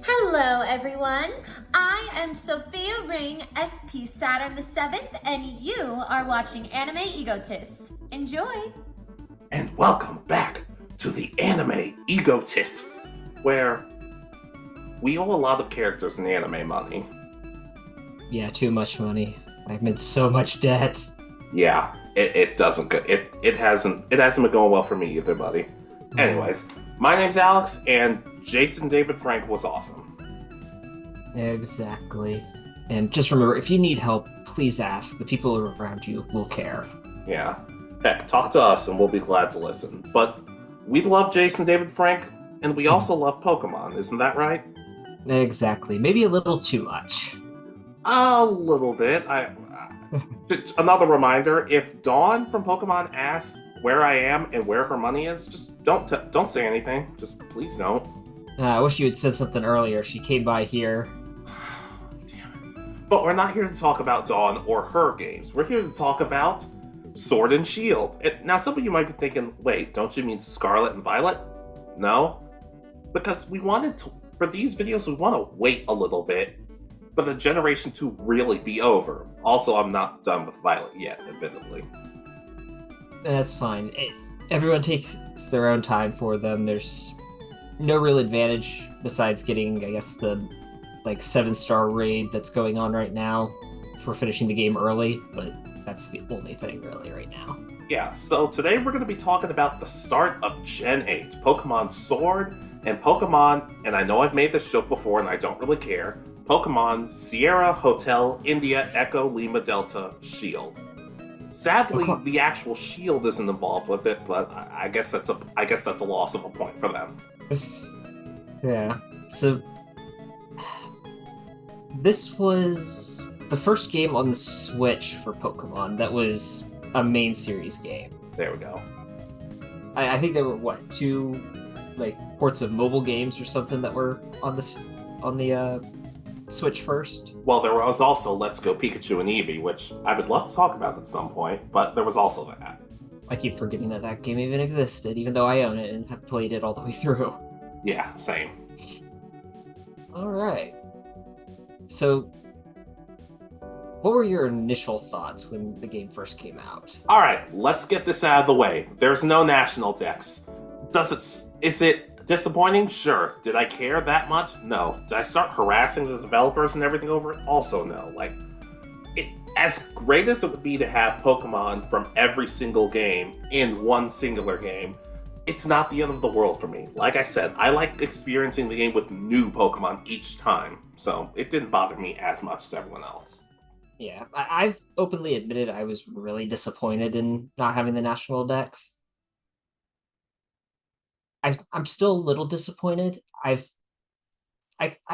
Hello, everyone. I am Sophia Ring, SP Saturn the 7th, and you are watching Anime Egotists. Enjoy! And welcome back to the Anime Egotists, where we owe a lot of characters in anime money. Yeah, too much money. I've made so much debt. Yeah, it doesn't go. It hasn't been going well for me either, buddy. Anyways, my name's Alex, and Jason David Frank was awesome. Exactly. And just remember, if you need help, please ask. The people around you will care. Yeah. Heck, talk to us and we'll be glad to listen. But we love Jason David Frank, and we also love Pokemon, isn't that right? Exactly. Maybe a little too much. A little bit. Another reminder, if Dawn from Pokemon asks where I am and where her money is, just don't say anything. Just please don't. I wish you had said something earlier. She came by here. Damn it. But we're not here to talk about Dawn or her games. We're here to talk about Sword and Shield. Now, some of you might be thinking, wait, don't you mean Scarlet and Violet? No. Because for these videos, we want to wait a little bit for the generation to really be over. Also, I'm not done with Violet yet, admittedly. That's fine. Everyone takes their own time for them. There's no real advantage besides getting, I guess, the 7-star raid that's going on right now for finishing the game early, but that's the only thing really right now. Yeah, so today we're going to be talking about the start of Gen 8, Pokemon Sword, and Pokemon, and I know I've made this joke before and I don't really care, Pokemon Sierra Hotel India Echo Lima Delta Shield. Sadly, the actual Shield isn't involved with it, but I guess that's a loss of a point for them. Yeah. So this was the first game on the Switch for Pokemon that was a main series game. There we go. I think there were two ports of mobile games or something that were on the Switch first. Well, there was also Let's Go Pikachu and Eevee, which I would love to talk about at some point, but there was also that. I keep forgetting that game even existed, even though I own it and have played it all the way through. Yeah, same. All right. So, what were your initial thoughts when the game first came out? All right, let's get this out of the way. There's no national dex. Is it disappointing? Sure. Did I care that much? No. Did I start harassing the developers and everything over it? Also no. As great as it would be to have Pokemon from every single game in one singular game, it's not the end of the world for me. Like I said, I like experiencing the game with new Pokemon each time, so it didn't bother me as much as everyone else. Yeah, I've openly admitted I was really disappointed in not having the national dex. I'm still a little disappointed. I've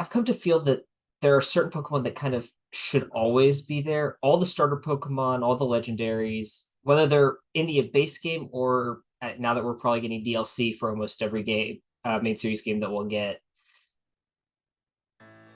come to feel that there are certain Pokemon that kind of should always be there. All the starter Pokemon, all the legendaries, whether they're in the base game or now that we're probably getting DLC for almost every game, main series game that we'll get.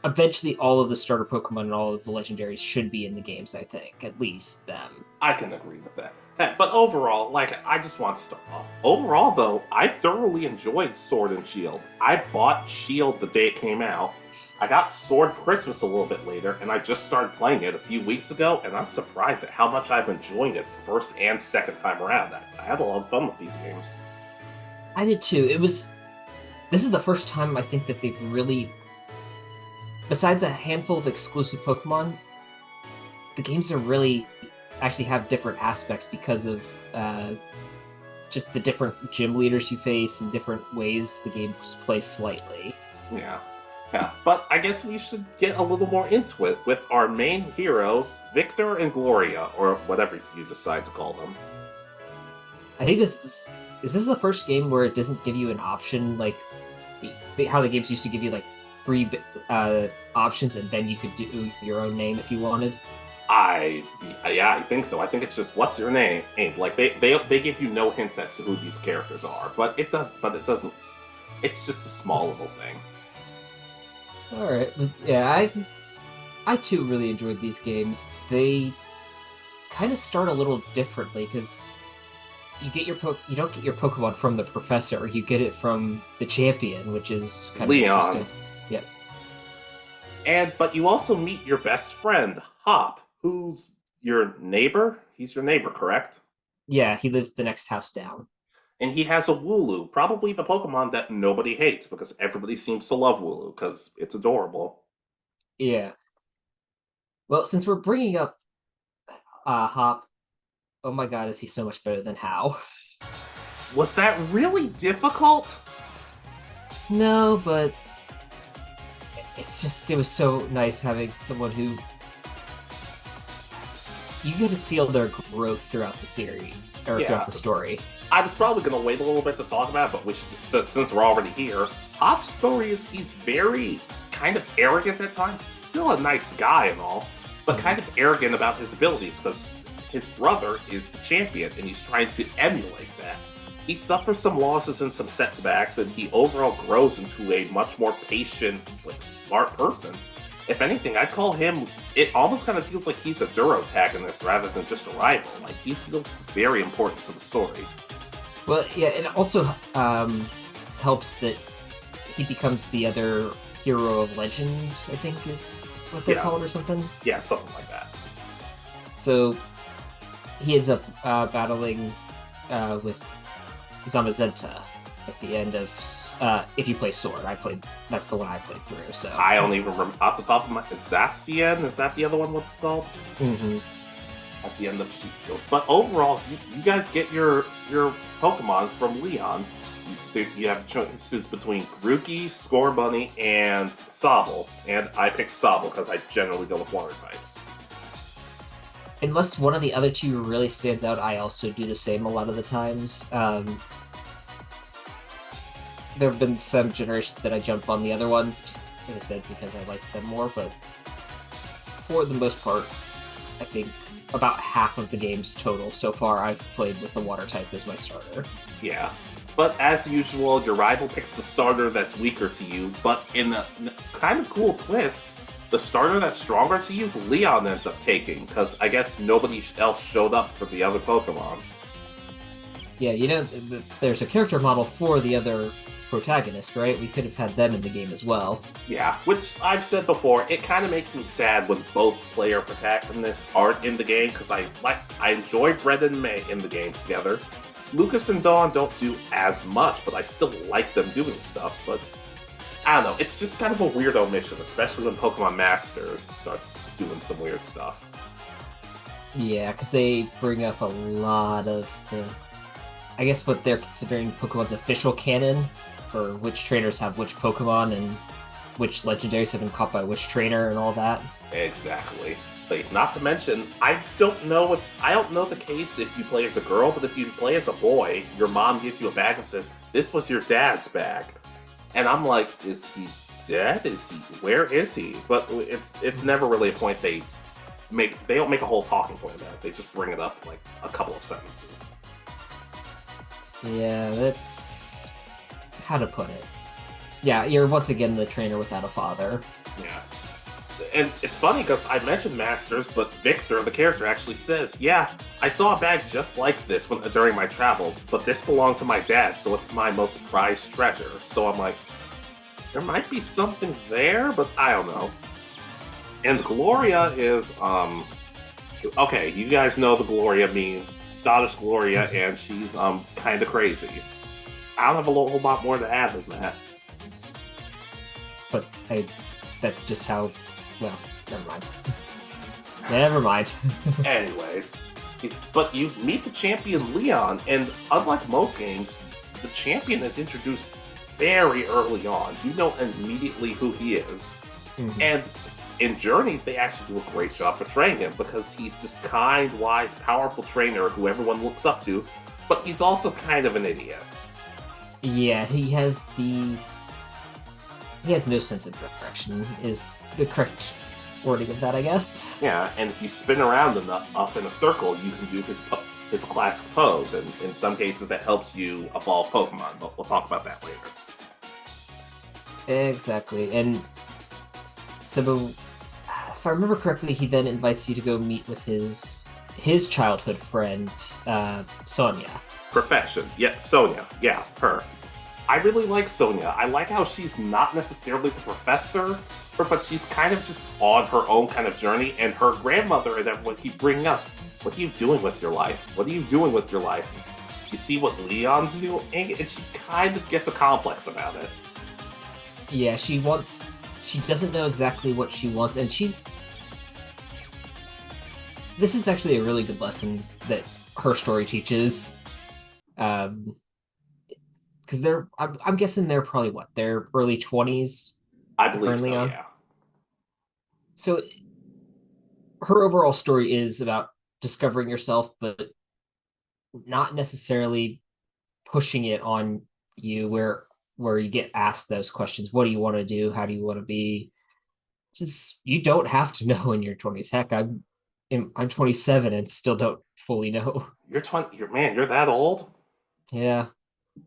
Eventually, all of the starter Pokemon and all of the legendaries should be in the games, I think. At least them. I can agree with that. But overall, I just want to start off. Overall, though, I thoroughly enjoyed Sword and Shield. I bought Shield the day it came out. I got Sword for Christmas a little bit later, and I just started playing it a few weeks ago, and I'm surprised at how much I've enjoyed it the first and second time around. I had a lot of fun with these games. I did too. This is the first time I think that they've really, besides a handful of exclusive Pokemon, the games are really actually have different aspects because of just the different gym leaders you face and different ways the games play slightly. Yeah. But I guess we should get a little more into it with our main heroes, Victor and Gloria, or whatever you decide to call them. I think is this the first game where it doesn't give you an option how the games used to give you 3 options and then you could do your own name if you wanted? I think so. I think it's just what's your name? They give you no hints as to who these characters are, but it doesn't. It's just a small little thing. All right, but yeah, I too really enjoyed these games. They kind of start a little differently because you don't get your Pokemon from the professor. You get it from the champion, which is kind Leon. of interesting. Yeah. But you also meet your best friend, Hop, who's your neighbor. He's your neighbor, correct? Yeah, he lives the next house down. And he has a Wooloo, probably the Pokemon that nobody hates because everybody seems to love Wooloo because it's adorable. Yeah. Well, since we're bringing up Hop, oh my god, is he so much better than How? Was that really difficult? No, but it was so nice having someone who you get to feel their growth throughout the series or throughout the story. I was probably going to wait a little bit to talk about it, but since we're already here, Hop's story is he's very kind of arrogant at times. Still a nice guy and all, but kind of arrogant about his abilities because his brother is the champion and he's trying to emulate that. He suffers some losses and some setbacks, and he overall grows into a much more patient, smart person. If anything, I'd call him, it almost kind of feels like he's a Durotagonist rather than just a rival. Like, he feels very important to the story. Well, yeah, it also helps that he becomes the other hero of legend, I think is what they call it or something. Yeah, something like that. So he ends up battling with Zamazenta at the end of if you play Sword. That's the one I played through. So I don't even remember off the top of my Zacian, is that the other one what's called? Mm-hmm. At the end of Shield. But overall, you guys get your Pokemon from Leon. You have choices between Grookey, Scorbunny, and Sobble. And I picked Sobble because I generally go with water types. Unless one of the other two really stands out, I also do the same a lot of the times. There have been some generations that I jump on the other ones, just as I said, because I like them more, but for the most part, I think about half of the games total so far I've played with the water type as my starter. Yeah. But as usual, your rival picks the starter that's weaker to you, but in a kind of cool twist, the starter that's stronger to you, Leon ends up taking, because I guess nobody else showed up for the other Pokemon. Yeah, there's a character model for the other protagonist, right? We could have had them in the game as well. Yeah, which I've said before, it kind of makes me sad when both player protagonists aren't in the game, because I enjoy Brett and May in the games together. Lucas and Dawn don't do as much, but I still like them doing stuff, but I don't know, it's just kind of a weird omission, especially when Pokemon Masters starts doing some weird stuff. Yeah, because they bring up a lot of I guess what they're considering Pokemon's official canon for which trainers have which Pokemon and which legendaries have been caught by which trainer and all that. Exactly. But not to mention, I don't know the case if you play as a girl, but if you play as a boy, your mom gives you a bag and says, "This was your dad's bag." And I'm like, is he dead? Where is he? But it's never really a point they don't make a whole talking point about it. They just bring it up like a couple of sentences. Yeah, that's how to put it. Yeah, you're once again the trainer without a father. Yeah. And it's funny because I mentioned Masters, but Victor, the character, actually says, "Yeah, I saw a bag just like this during my travels, but this belonged to my dad, so it's my most prized treasure." So I'm like, there might be something there, but I don't know. And Gloria is, okay, you guys know the Gloria means Scottish Gloria, and she's kind of crazy. I don't have a whole lot more to add than that. But that's just how. Well, never mind. Never mind. Anyways, but you meet the champion Leon, and unlike most games, the champion is introduced very early on. You know immediately who he is. Mm-hmm. And in Journeys, they actually do a great job portraying him because he's this kind, wise, powerful trainer who everyone looks up to, but he's also kind of an idiot. Yeah, he has no sense of direction, is the correct wording of that, I guess. Yeah, and if you spin around up in a circle, you can do his classic pose, and in some cases that helps you evolve Pokemon, but we'll talk about that later. Exactly, and so if I remember correctly, he then invites you to go meet with his childhood friend, Sonia. Perfection. Yeah, Sonia. Yeah, her. I really like Sonia. I like how she's not necessarily the professor, but she's kind of just on her own kind of journey, and her grandmother and everyone keep bringing up, what are you doing with your life? What are you doing with your life? You see what Leon's doing, and she kind of gets a complex about it. Yeah, she doesn't know exactly what she wants, and this is actually a really good lesson that her story teaches. Because I'm guessing they're probably what, their early 20s, I her believe and so, Leon. yeah. So her overall story is about discovering yourself, but not necessarily pushing it on you where you get asked those questions. What do you want to do? How do you want to be? Just, you don't have to know in your 20s. Heck, I'm 27 and still don't fully know. You're 20, you're that old? Yeah.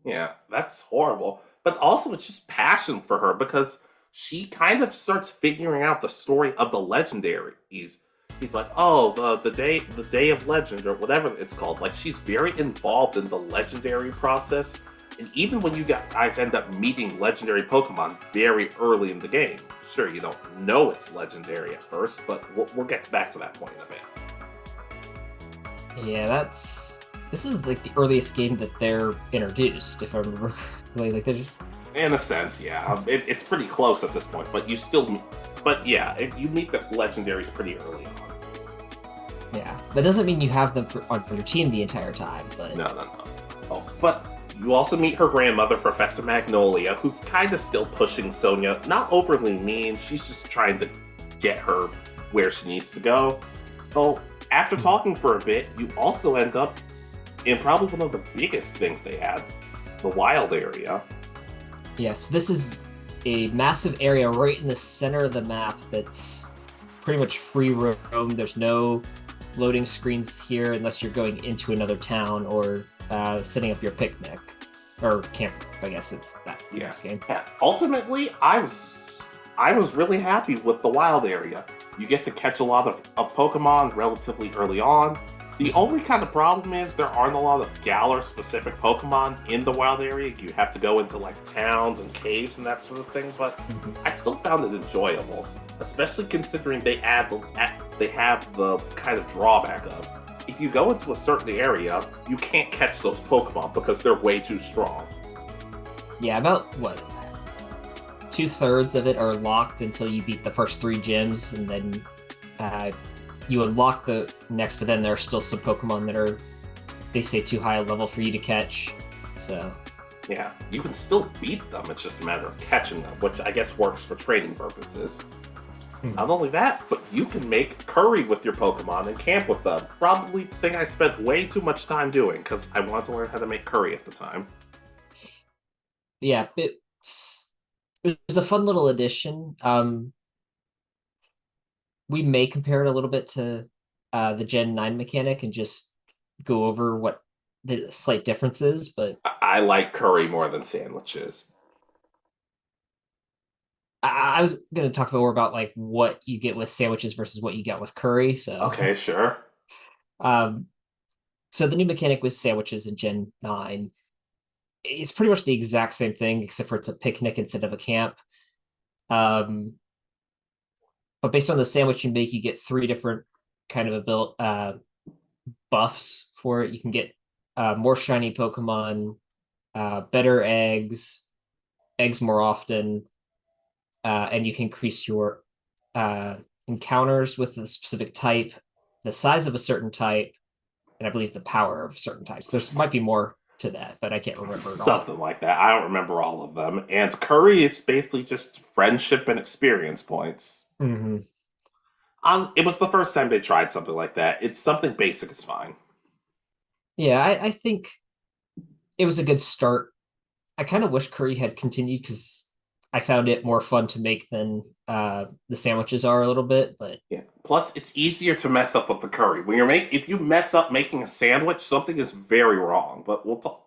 Yeah, that's horrible. But also, it's just passion for her because she kind of starts figuring out the story of the legendaries. He's like, oh, the day of legend or whatever it's called. Like she's very involved in the legendary process, and even when you guys end up meeting legendary Pokemon very early in the game, sure you don't know it's legendary at first, but we'll get back to that point in a bit. Yeah, this is like the earliest game that they're introduced, if I remember correctly. Like they're just, In a sense, yeah, it's pretty close at this point, but yeah, you meet the legendaries pretty early on. yeah. That doesn't mean you have them on your team the entire time, but No. Oh, but you also meet her grandmother, Professor Magnolia, who's kind of still pushing Sonia. Not overly mean, she's just trying to get her where she needs to go. So, after talking for a bit, you also end up in probably one of the biggest things they had, the wild area. yes, this is a massive area right in the center of the map that's pretty much free roam. There's no loading screens here unless you're going into another town or setting up your picnic or camp. I guess it's that in this game. Yeah. Ultimately, I was really happy with the wild area. You get to catch a lot of Pokemon relatively early on. The only kind of problem is there aren't a lot of Galar-specific Pokemon in the wild area. You have to go into like towns and caves and that sort of thing, but I still found it enjoyable, especially considering they have the kind of drawback of, if you go into a certain area, you can't catch those Pokemon because they're way too strong. Yeah, about what? 2/3 of it are locked until you beat the first 3 gyms, and then you unlock the next, but then there are still some Pokemon that are, they say, too high a level for you to catch. So yeah, you can still beat them, it's just a matter of catching them, which I guess works for training purposes. Not only that, but you can make curry with your Pokemon and camp with them. Probably the thing I spent way too much time doing, because I wanted to learn how to make curry at the time. yeah, it was a fun little addition. We may compare it a little bit to the Gen 9 mechanic and just go over what the slight difference is, but I like curry more than sandwiches. I was going to talk more about like what you get with sandwiches versus what you get with curry. So Okay, sure. um, so the new mechanic with sandwiches in Gen 9, it's pretty much the exact same thing, except for it's a picnic instead of a camp. But based on the sandwich you make, you get 3 different kind of buffs for it. You can get more shiny Pokemon, better eggs more often, and you can increase your encounters with a specific type, the size of a certain type, and I believe the power of certain types. There's might be more to that, but I can't remember it all. Something like that. I don't remember all of them. And curry is basically just friendship and experience points. Mm-hmm. It was the first time they tried something like that. It's something basic is fine. Yeah, I think it was a good start. I kind of wish curry had continued because I found it more fun to make than the sandwiches are a little bit, but Yeah. Plus, it's easier to mess up with the curry. If you mess up making a sandwich, something is very wrong. But we'll talk.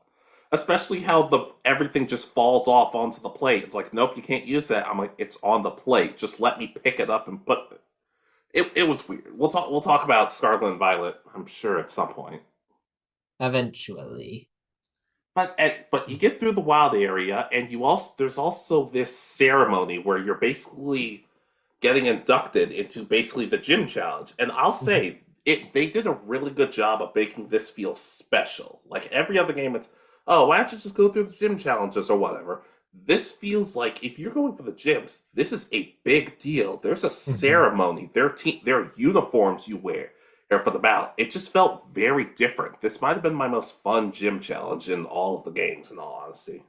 Especially how everything just falls off onto the plate. It's like, nope, you can't use that. I'm like, it's on the plate. Just let me pick it up and put it. It was weird. We'll talk about Scarlet and Violet, I'm sure, at some point. eventually. But you get through the wild area, and there's also this ceremony where you're basically getting inducted into basically the gym challenge. And I'll Mhm. say they did a really good job of making this feel special. Like every other game, it's oh, why don't you just go through the gym challenges or whatever. This feels like if you're going for the gyms, this is a big deal. There's a Mhm. ceremony. There are uniforms you wear for the battle. It just felt very different. This might have been my most fun gym challenge in all of the games, in all honesty.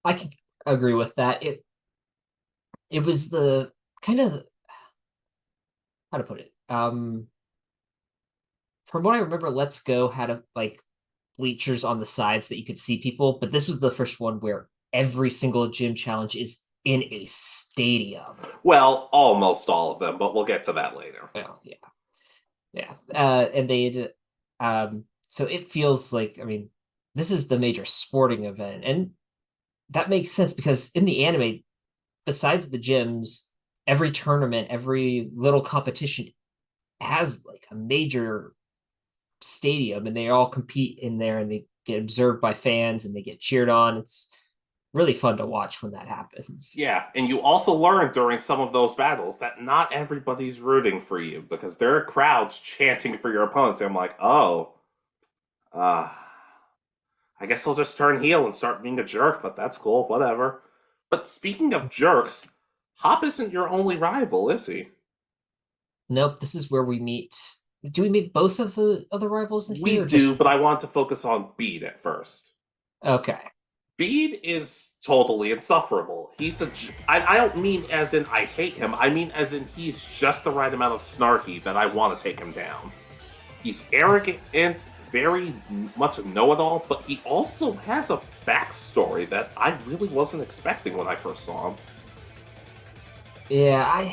I can agree with that. It was the kind of how to put it. From what I remember, Let's Go had like bleachers on the sides that you could see people, but this was the first one where every single gym challenge is in a stadium. Well, almost all of them, but we'll get to that later. Well, yeah, yeah, and so it feels like, I mean, this is the major sporting event, and that makes sense because in the anime, besides the gyms, every tournament, every little competition has like a major stadium, and they all compete in there, and they get observed by fans, and they get cheered on. It's really fun to watch when that happens. Yeah, and you also learn during some of those battles that not everybody's rooting for you because there are crowds chanting for your opponents. And I'm like, oh, uh, I guess I'll just turn heel and start being a jerk, but that's cool, whatever. But speaking of jerks, Hop isn't your only rival, is he? Nope, this is where we meet. Do we meet both of the other rivals in We here, or do, just but I want to focus on Bede at first. okay? Bede is totally insufferable. I don't mean as in I hate him, I mean as in he's just the right amount of snarky that I want to take him down. He's arrogant and very much a know it all, but he also has a backstory that I really wasn't expecting when I first saw him. Yeah,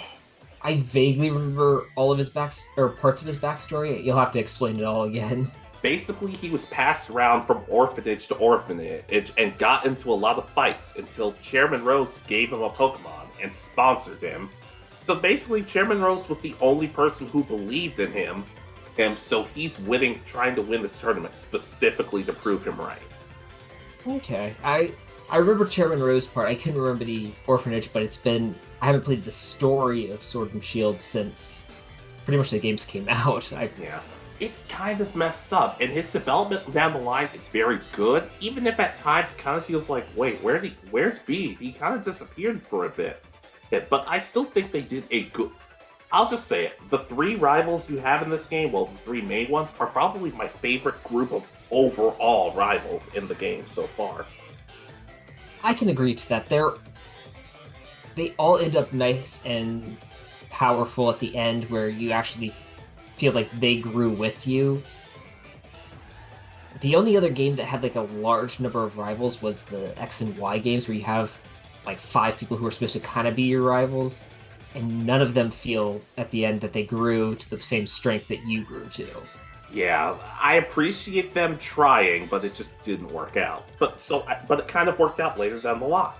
I vaguely remember all of his backs or parts of his backstory. You'll have to explain it all again. Basically, he was passed around from orphanage to orphanage and got into a lot of fights until Chairman Rose gave him a Pokemon and sponsored him. So basically, Chairman Rose was the only person who believed in him, and so he's trying to win this tournament specifically to prove him right. Okay, I remember Chairman Rose part. I couldn't remember the orphanage, but I haven't played the story of Sword and Shield since pretty much the games came out. I Yeah. It's kind of messed up, and his development down the line is very good, even if at times it kind of feels like, wait, where's B? He kind of disappeared for a bit. Yeah, but I still think they did a good. I'll just say it. The three rivals you have in this game, well, the three main ones, are probably my favorite group of overall rivals in the game so far. I can agree to that. They all end up nice and powerful at the end, where you actually feel like they grew with you. The only other game that had like a large number of rivals was the X and Y games, where you have like five people who are supposed to kind of be your rivals, and none of them feel at the end that they grew to the same strength that you grew to. Yeah, I appreciate them trying, but it just didn't work out. But it kind of worked out later down the line.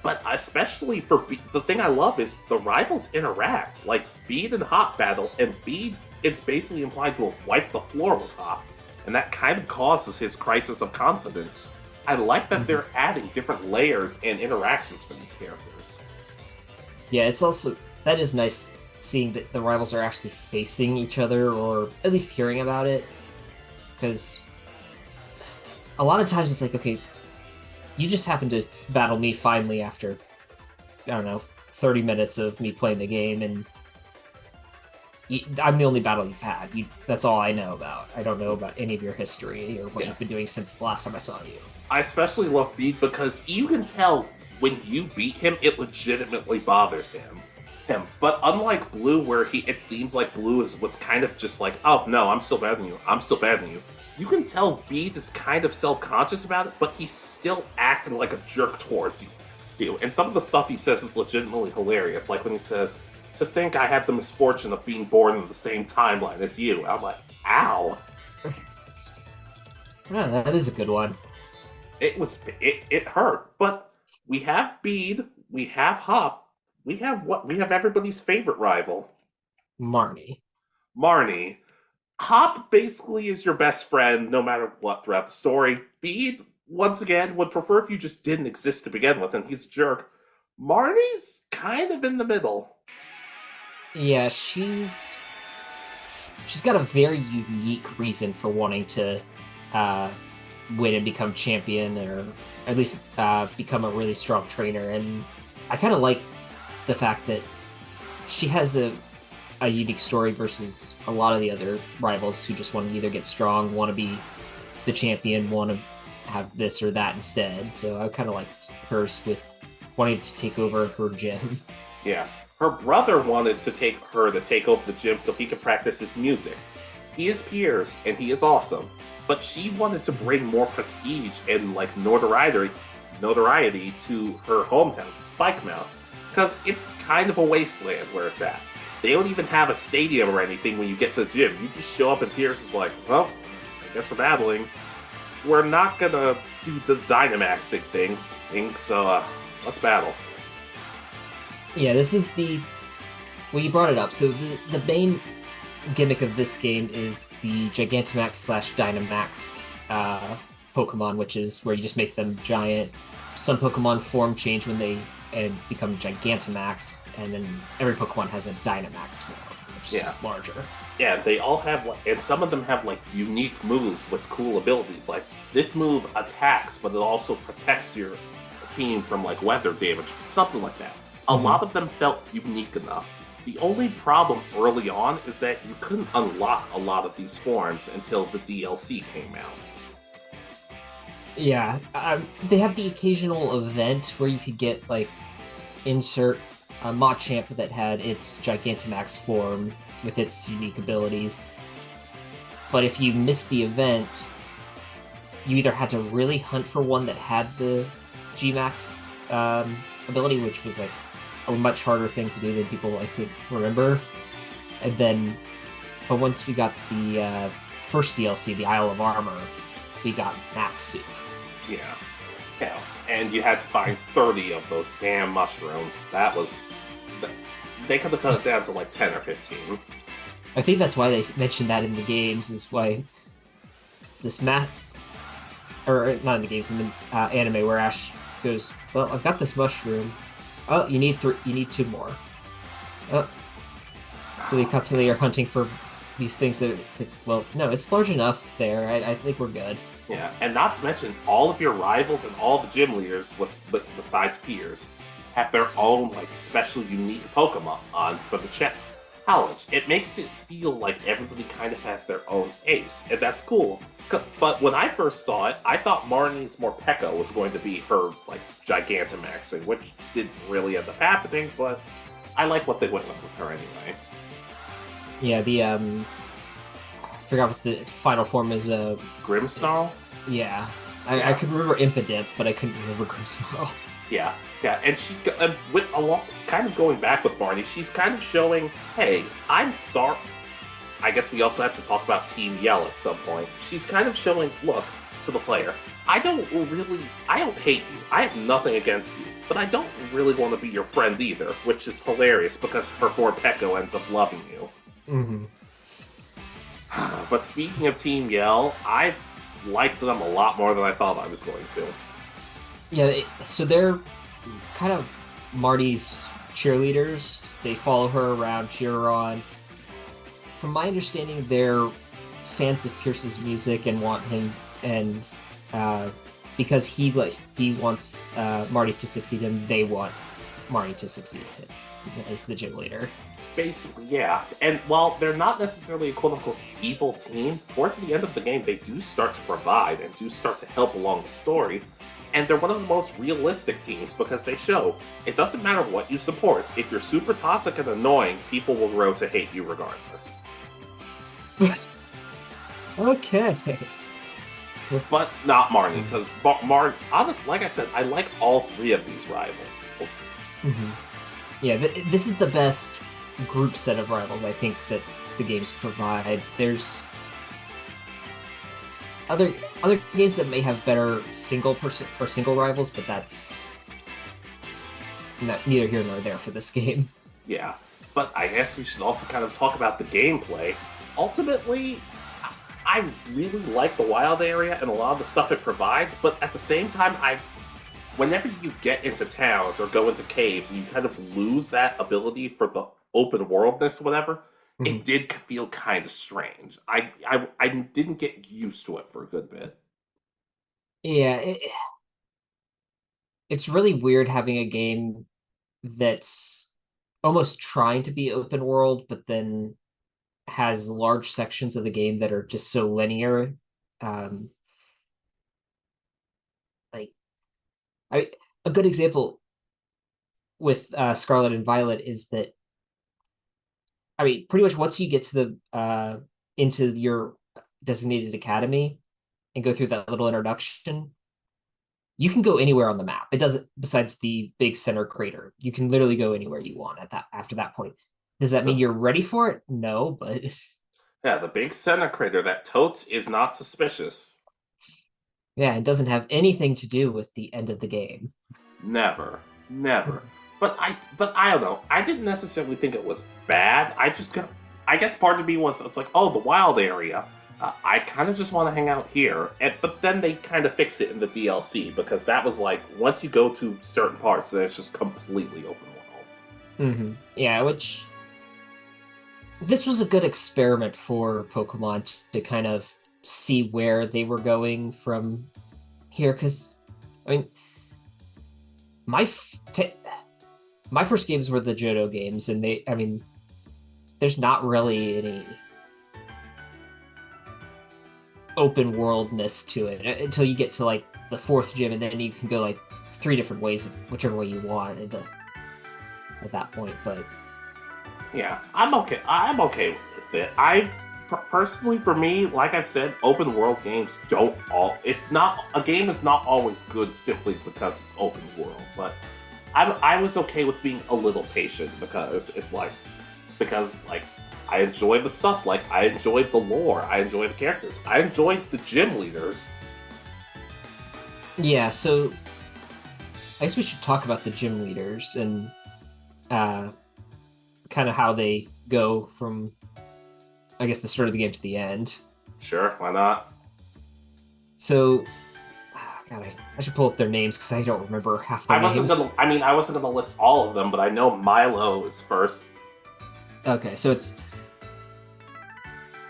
But especially the thing I love is the rivals interact. Like Bede and Hop battle, and Bede is basically implied to have wiped the floor with Hop, and that kind of causes his crisis of confidence. I like that Mhm. they're adding different layers and interactions for these characters. Yeah, it's also that is nice seeing that the rivals are actually facing each other, or at least hearing about it, because a lot of times it's like, okay, you just happen to battle me finally after, I don't know, 30 minutes of me playing the game, and I'm the only battle you've had. That's all I know about. I don't know about any of your history or what Yeah. you've been doing since the last time I saw you. I especially love Bede because you can tell when you beat him, it legitimately bothers him. But unlike Blue, where it seems like Blue was kind of just like, oh no, I'm still better than you. I'm still better than you. You can tell Bede is kind of self-conscious about it, but he's still acting like a jerk towards you. And some of the stuff he says is legitimately hilarious. Like when he says, "To think I had the misfortune of being born in the same timeline as you." I'm like, ow. Yeah, that is a good one. It hurt, but we have Bede, we have Hop, we have everybody's favorite rival, Marnie. Marnie. Hop basically is your best friend no matter what throughout the story. Bede, once again, would prefer if you just didn't exist to begin with, and he's a jerk. Marnie's kind of in the middle. Yeah, she's got a very unique reason for wanting to win and become champion, or at least become a really strong trainer. And I kind of like the fact that she has a unique story versus a lot of the other rivals who just want to either get strong, want to be the champion, want to have this or that instead. So I kind of liked hers with wanting to take over her gym. Yeah. Her brother wanted to take over the gym so he could practice his music. He is Piers, and he is awesome. But she wanted to bring more prestige and like notoriety to her hometown, Spike Mount, because it's kind of a wasteland where it's at. They don't even have a stadium or anything when you get to the gym. You just show up and Piers is like, well, I guess we're battling. We're not gonna do the Dynamaxing thing, so let's battle. Yeah, this is well, you brought it up. So the main gimmick of this game is the Gigantamax / Dynamax Pokemon, which is where you just make them giant. Some Pokemon form change when they become Gigantamax, and then every Pokemon has a Dynamax form, which is just larger. Yeah, they all have, and some of them have like unique moves with cool abilities. Like this move attacks, but it also protects your team from like weather damage, something like that. A lot of them felt unique enough. The only problem early on is that you couldn't unlock a lot of these forms until the DLC came out. Yeah, they had the occasional event where you could get like insert a Machamp that had its Gigantamax form with its unique abilities. But if you missed the event, you either had to really hunt for one that had the Gmax ability, which was like a much harder thing to do than people I think remember. And then, but once we got the first DLC, the Isle of Armor, we got Max Soup. Yeah, and you had to find 30 of those damn mushrooms. They could have cut it down to like 10 or 15. I think that's why they mentioned that in the games, is why this or not in the games, in the anime, where Ash goes, well, I've got this mushroom. Oh, you need 2 more. Oh. So they constantly are hunting for these things that it's like, well, no, it's large enough there. I think we're good. Yeah, and not to mention, all of your rivals and all the gym leaders, besides Piers, have their own like special, unique Pokemon for the challenge. It makes it feel like everybody kind of has their own ace, and that's cool. But when I first saw it, I thought Marnie's Morpeko was going to be her like Gigantamaxing, which didn't really end up happening, but I like what they went with her anyway. Yeah, I forgot what the final form is. Grimmsnarl? Yeah. I could remember Impidimp, but I couldn't remember Grimmsnarl. Yeah, and she, with a lot, kind of going back with Barney, she's kind of showing, hey, I'm sorry. I guess we also have to talk about Team Yell at some point. She's kind of showing, look, to the player, I don't hate you. I have nothing against you, but I don't really want to be your friend either, which is hilarious because her Morpeko ends up loving you. Mm-hmm. But speaking of Team Yell, I liked them a lot more than I thought I was going to. Yeah, so they're kind of Marty's cheerleaders. They follow her around, cheer her on. From my understanding, they're fans of Pierce's music and want him, and because he wants Marty to succeed him, they want Marty to succeed him as the gym leader. Basically, yeah. And while they're not necessarily a quote-unquote evil team, towards the end of the game, they do start to provide and do start to help along the story. And they're one of the most realistic teams because they show it doesn't matter what you support. If you're super toxic and annoying, people will grow to hate you regardless. Okay. But not Marnie, because honestly, like I said, I like all 3 of these rivals. Mm-hmm. Yeah, this is the best group set of rivals I think that the games provide. There's other games that may have better single rivals, but that's neither here nor there for this game. Yeah, but I guess we should also kind of talk about the gameplay. Ultimately, I really like the wild area and a lot of the stuff it provides, but at the same time, whenever you get into towns or go into caves, you kind of lose that ability for the open worldness, whatever. It Mhm. did feel kind of strange. I didn't get used to it for a good bit. Yeah, it's really weird having a game that's almost trying to be open world, but then has large sections of the game that are just so linear. Um, like I a good example with Scarlet and Violet is that I mean, pretty much once you get to the into your designated academy and go through that little introduction, you can go anywhere on the map. It doesn't besides the big center crater. You can literally go anywhere you want at that after that point. Does that mean The, you're ready for it? No, but yeah, the big center crater that totes is not suspicious. yeah, it doesn't have anything to do with the end of the game. Never, never. But I don't know. I didn't necessarily think it was bad. I guess part of me was, it's like, oh, the wild area. I kind of just want to hang out here. But then they kind of fixed it in the DLC because that was like, once you go to certain parts, then it's just completely open world. Yeah, which this was a good experiment for Pokemon to kind of see where they were going from here. Because, I mean, my my first games were the Johto games, and I mean, there's not really any open worldness to it until you get to like the fourth gym, and then you can go like three different ways, whichever way you want at that point. But Yeah, I'm okay. I'm okay with it. Personally, for me, like I've said, open world games don't all. It's not a game is not always good simply because it's open world. But I was okay with being a little patient because like I enjoy the stuff. Like I enjoyed the lore. I enjoy the characters. I enjoyed the gym leaders. yeah, so I guess we should talk about the gym leaders and uh, kind of how they go from, I guess, the start of the game to the end. Sure, why not? So, God, I should pull up their names because I don't remember half their names. I wasn't gonna list all of them, but I know Milo is first. Okay, so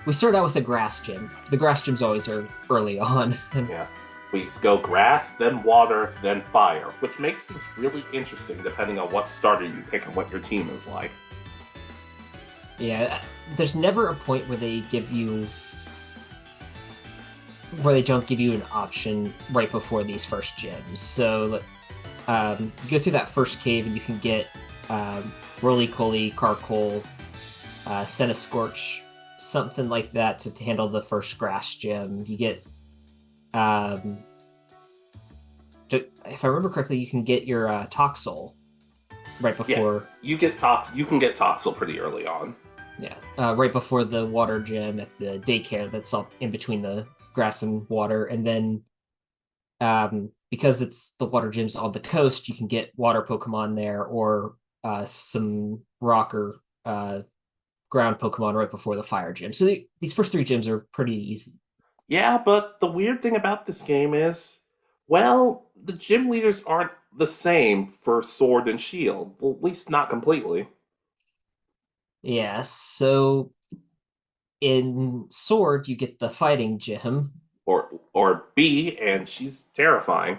we start out with the grass gym. The grass gyms always are early on. Yeah. We go grass, then water, then fire, which makes things really interesting depending on what starter you pick and what your team is like. Yeah, there's never a point where they don't give you an option right before these first gyms. So you go through that first cave and you can get Roly-Poly, Carkol, Scorch, something like that to handle the first grass gym. You get, if I remember correctly, you can get your Toxel right before. Yeah, you can get Toxel pretty early on. Yeah, right before the water gym at the daycare that's all in between the grass and water. And then because it's the water gyms on the coast, you can get water Pokemon there or some rock or ground Pokemon right before the fire gym. So these first three gyms are pretty easy. Yeah, but the weird thing about this game is, well, the gym leaders aren't the same for Sword and Shield. Well, at least not completely. Yeah, so in Sword, you get the fighting gym. Or B, and she's terrifying.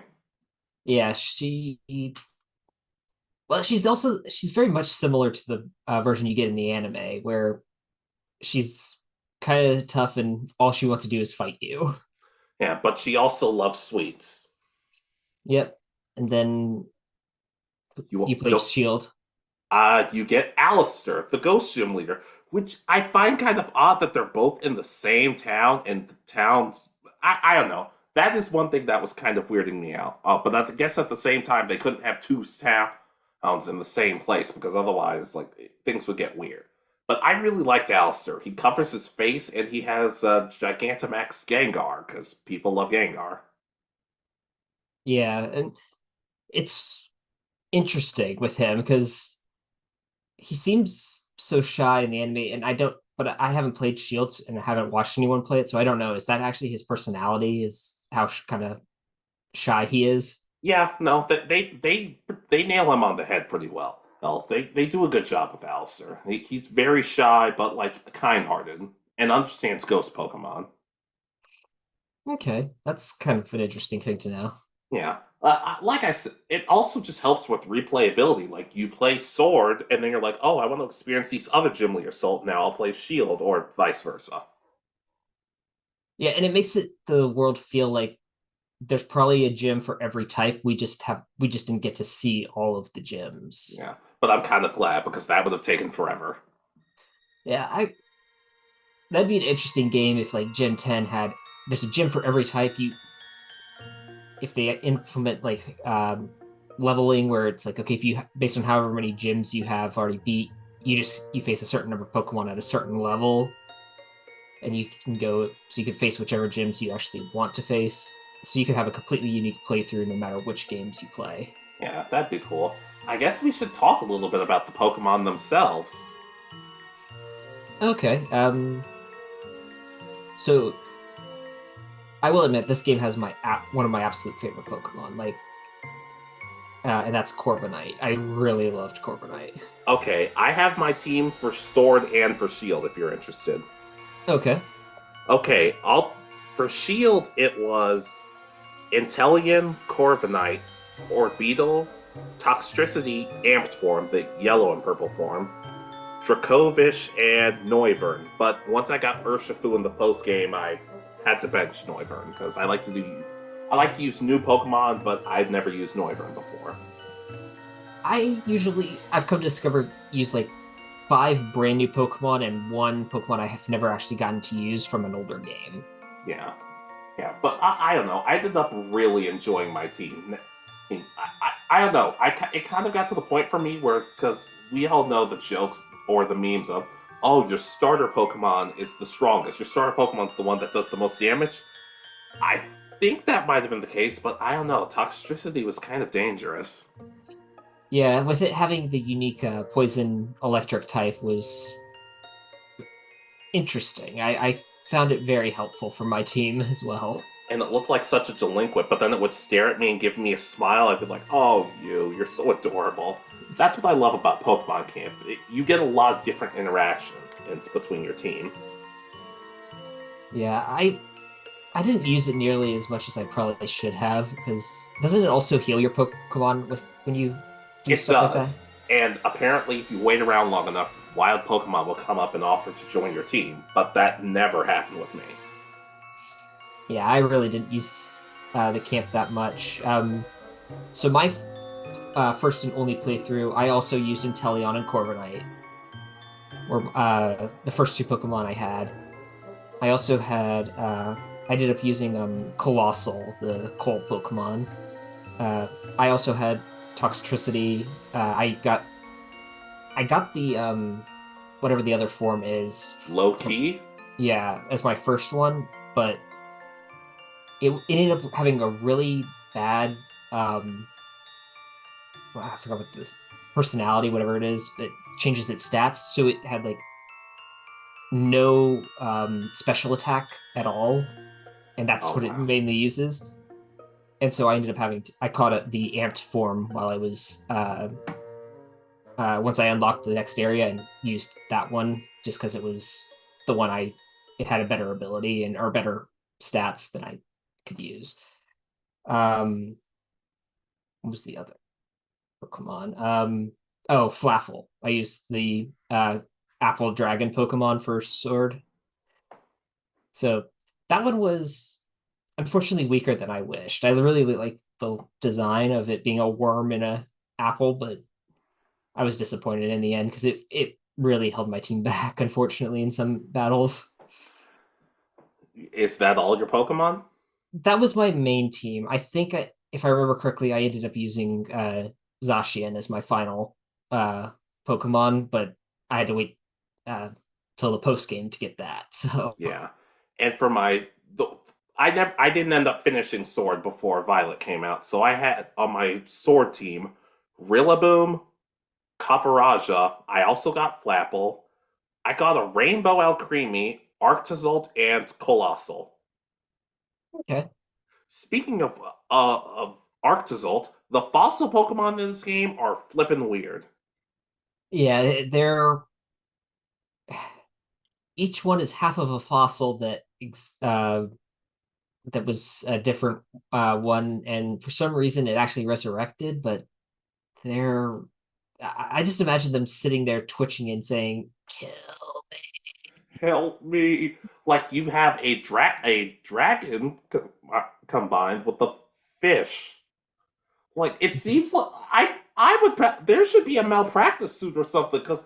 Yeah, well, she's very much similar to the version you get in the anime, where she's kind of tough and all she wants to do is fight you. Yeah, but she also loves sweets. Yep. And then You you play don't. Shield. You get Alistair, the Ghost Gym leader, which I find kind of odd that they're both in the same town, and the towns. I don't know. That is one thing that was kind of weirding me out. But I guess at the same time, they couldn't have two towns in the same place because otherwise, like things would get weird. But I really liked Alistair. He covers his face, and he has Gigantamax Gengar because people love Gengar. Yeah, and it's interesting with him because he seems so shy in the anime, and but I haven't played Shields and I haven't watched anyone play it, so I don't know. Is that actually his personality? Is how kind of shy he is? Yeah, no, they nail him on the head pretty well. Well, they do a good job with Alistair. He's very shy, but like kind-hearted, and understands ghost Pokemon. Okay, that's kind of an interesting thing to know. Yeah. Like I said, it also just helps with replayability. Like you play Sword, and then you're like, oh, I want to experience these other gym leaders, so now I'll play Shield, or vice versa. Yeah, and it makes the world feel like there's probably a gym for every type. We just didn't get to see all of the gyms. Yeah. But I'm kind of glad because that would have taken forever. Yeah, I that'd be an interesting game if like Gen 10 had there's a gym for every type. You if they implement like leveling where it's like okay, if you based on however many gyms you have already beat, you face a certain number of Pokemon at a certain level, and you can go so you can face whichever gyms you actually want to face. So you can have a completely unique playthrough no matter which games you play. Yeah, that'd be cool. I guess we should talk a little bit about the Pokemon themselves. Okay, so I will admit this game has one of my absolute favorite Pokemon, and that's Corviknight. I really loved Corviknight. Okay, I have my team for Sword and for Shield if you're interested. Okay. Okay, I'll for Shield it was Inteleon, Corviknight, Orbeetle, Toxtricity Amped form, the yellow and purple form, Dracovish, and Noivern. But once I got Urshifu in the post game, I had to bench Noivern because I like to use new Pokemon, but I've never used Noivern before. I've come to discover use like 5 brand new Pokemon and one Pokemon I have never actually gotten to use from an older game. Yeah, yeah, but I don't know. I ended up really enjoying my team. I don't know. It kind of got to the point for me where it's because we all know the jokes or the memes of, oh, your starter Pokemon is the strongest. Your starter Pokemon's the one that does the most damage. I think that might have been the case, but I don't know. Toxtricity was kind of dangerous. Yeah, with it having the unique poison electric type was interesting. I found it very helpful for my team as well. And it looked like such a delinquent, but then it would stare at me and give me a smile. I'd be like, oh, you're so adorable. That's what I love about Pokemon Camp. You get a lot of different interactions between your team. Yeah, I didn't use it nearly as much as I probably should have because doesn't it also heal your Pokemon with when you do It stuff like that? does. And apparently, if you wait around long enough, wild Pokemon will come up and offer to join your team. But that never happened with me. Yeah, I really didn't use the camp that much. So my first and only playthrough, I also used Inteleon and Corviknight, were the first 2 Pokemon I had. I also had I ended up using Colossal, the cold Pokemon. I also had Toxtricity. I got the whatever the other form is. Low key? Yeah, as my first one, but it ended up having a really bad I forgot what the personality, whatever it is, that changes its stats. So it had like no special attack at all, and that's Oh, what it wow. mainly uses. And so I ended up I caught the amped form while I was once I unlocked the next area and used that one just because it was the one it had a better ability and or better stats than I could use. Um, what was the other Pokemon? Oh, Flaffle. I used the Apple Dragon Pokemon for Sword. So that one was unfortunately weaker than I wished. I really liked the design of it being a worm in a apple, but I was disappointed in the end because it really held my team back, unfortunately, in some battles. Is that all your Pokemon? That was my main team. If I remember correctly, I ended up using Zacian as my final uh, Pokemon, but I had to wait uh, till the post game to get that. So Yeah. And for I didn't end up finishing Sword before Violet came out, so I had on my Sword team Rillaboom, Copperajah. I also got Flapple, I got a Rainbow Alcremie, Arctozolt, and Colossal. Okay. Speaking of Arctozolt, the fossil Pokemon in this game are flippin' weird. Yeah, they're each one is half of a fossil that was a different one, and for some reason it actually resurrected. But they're I just imagine them sitting there twitching and saying, "Kill me." Help me! Like you have a dragon combined with a fish. Like it seems like I would there should be a malpractice suit or something because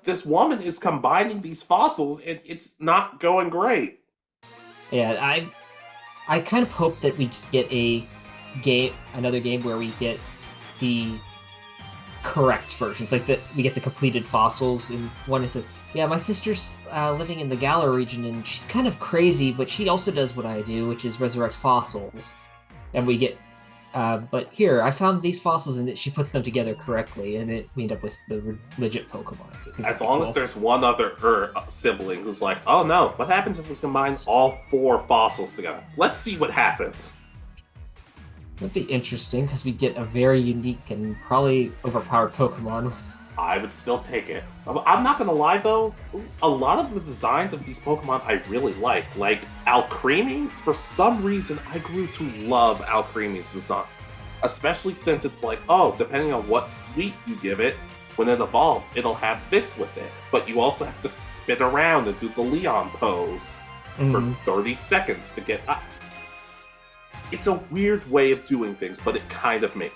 this woman is combining these fossils and it's not going great. Yeah, I kind of hope that we get another game where we get the correct versions, like that we get the completed fossils. In one, it's a yeah, my sister's living in the Galar region, and she's kind of crazy, but she also does what I do, which is resurrect fossils. And we get, but here I found these fossils, and she puts them together correctly, and we end up with the legit Pokemon. As long as there's one other sibling who's like, oh no, what happens if we combine all four fossils together? Let's see what happens. That'd be interesting because we get a very unique and probably overpowered Pokemon. I would still take it. I'm not gonna lie though, a lot of the designs of these Pokemon I really like. Like Alcremie, for some reason I grew to love Alcremie's design. Especially since it's like, oh, depending on what suite you give it, when it evolves, it'll have this with it. But you also have to spin around and do the Leon pose for 30 seconds to get up. It's a weird way of doing things, but it kind of makes.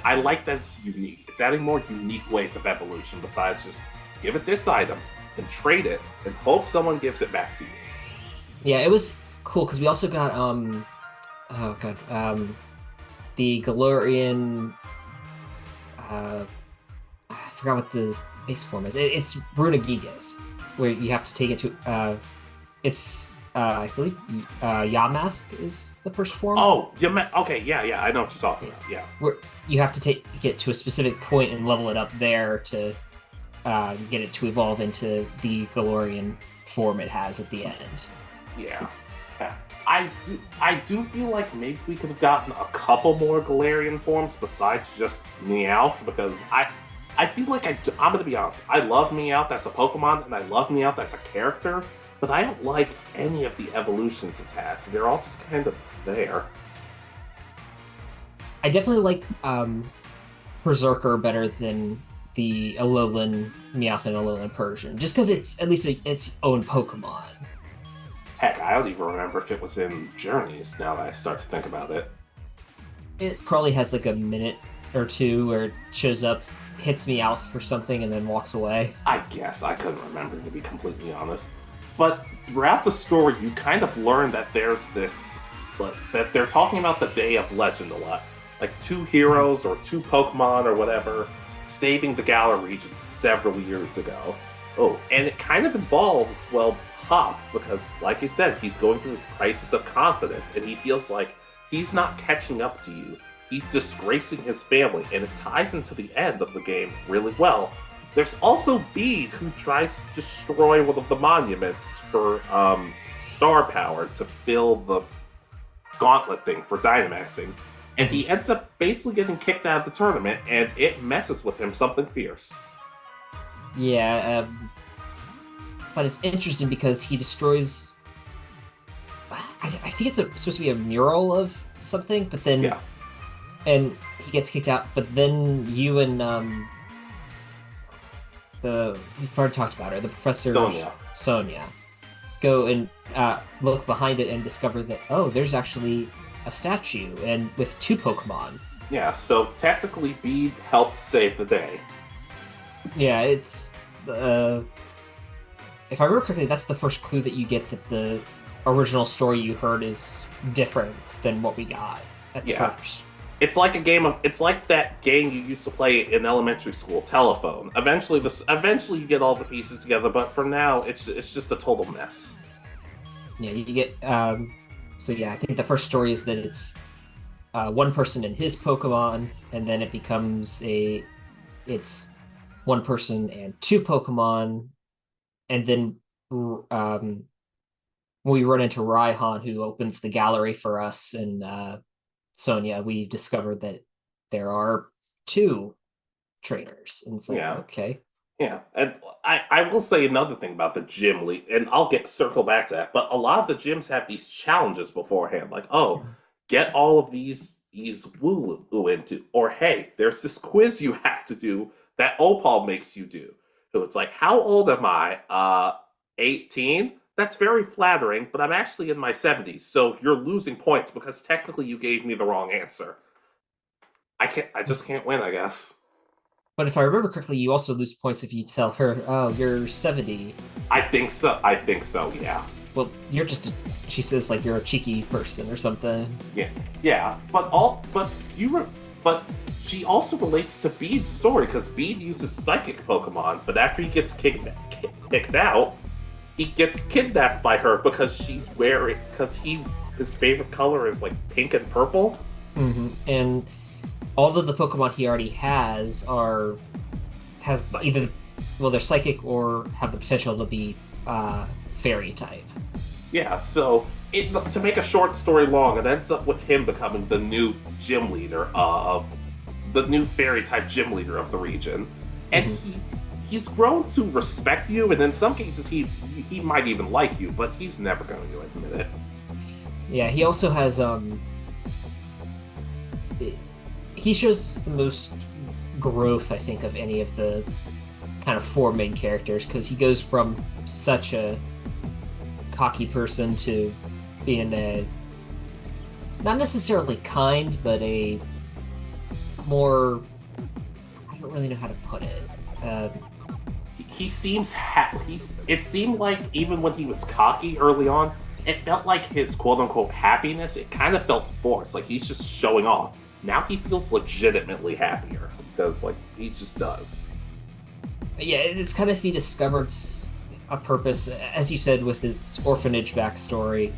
I like that it's unique. It's adding more unique ways of evolution besides just give it this item and trade it and hope someone gives it back to you. Yeah, it was cool because we also got the Galarian. I forgot what the base form is. It's Brunagigas, where you have to take it to. It's I believe Yamask is the first form. Oh, okay, yeah, I know what you're talking about. Yeah, where you have to take it to a specific point and level it up there to get it to evolve into the Galarian form it has at the end. Yeah. I do feel like maybe we could have gotten a couple more Galarian forms besides just Meowth, because I feel like I'm gonna be honest. I love Meowth as a Pokemon and I love Meowth as a character, but I don't like any of the evolutions it has. They're all just kind of there. I definitely like Berserker better than the Alolan Meowth and Alolan Persian, just because it's at least its own Pokemon. Heck, I don't even remember if it was in Journeys now that I start to think about it. It probably has like a minute or two where it shows up, hits Meowth for something, and then walks away. I guess I couldn't remember, to be completely honest. But throughout the story, you kind of learn that there's this, that they're talking about the Day of Legend a lot. Like two heroes or two Pokemon or whatever saving the Galar region several years ago. Oh, and it kind of involves, well, Hop, because like you said, he's going through this crisis of confidence and he feels like he's not catching up to you. He's disgracing his family, and it ties into the end of the game really well. There's also Bede, who tries to destroy one of the monuments for star power to fill the gauntlet thing for Dynamaxing. And he ends up basically getting kicked out of the tournament, and it messes with him something fierce. Yeah, but it's interesting because he destroys. I think it's supposed to be a mural of something, but then. Yeah. And he gets kicked out, but then you and we've already talked about her, the Professor Sonia, go and look behind it and discover that there's actually a statue and with two Pokemon. Yeah, so technically Bede helped save the day. Yeah, it's if I remember correctly, that's the first clue that you get that the original story you heard is different than what we got at the first. It's like it's like that game you used to play in elementary school, Telephone. Eventually you get all the pieces together, but for now it's just a total mess. Yeah, you get so yeah, I think the first story is that it's one person and his Pokemon, and then it becomes it's one person and two Pokemon, and then um, we run into Raihan, who opens the gallery for us, and Sonia, we discovered that there are two trainers, and it's like, Yeah. okay. Yeah, and I will say another thing about the gym league, and I'll get circle back to that. But a lot of the gyms have these challenges beforehand, like, oh, get all of these woo into, or hey, there's this quiz you have to do that Opal makes you do. So it's like, how old am I? 18. That's very flattering, but I'm actually in my 70s, so you're losing points because technically you gave me the wrong answer. I just can't win, I guess. But if I remember correctly, you also lose points if you tell her, "Oh, you're 70." I think so. I think so. Yeah. Well, you're just a, she says like you're a cheeky person or something. Yeah, yeah, but she also relates to Bede's story because Bede uses psychic Pokemon, but after he gets kicked out, he gets kidnapped by her because she's wearing because his favorite color is like pink and purple. And all of the Pokemon he already has Psychic. either, well, they're psychic or have the potential to be fairy type. Yeah, so to make a short story long, it ends up with him becoming the new gym leader of the new fairy type gym leader of the region, and he's grown to respect you, and in some cases he might even like you, but he's never going to admit it. Yeah, he also has he shows the most growth, I think, of any of the kind of four main characters because he goes from such a cocky person to being a not necessarily kind, but a more, I don't really know how to put it. He seems it seemed like even when he was cocky early on, it felt like his quote unquote happiness. It kind of felt forced, like he's just showing off. Now he feels legitimately happier because like he just does. Yeah, it's kind of he discovered a purpose, as you said, with his orphanage backstory.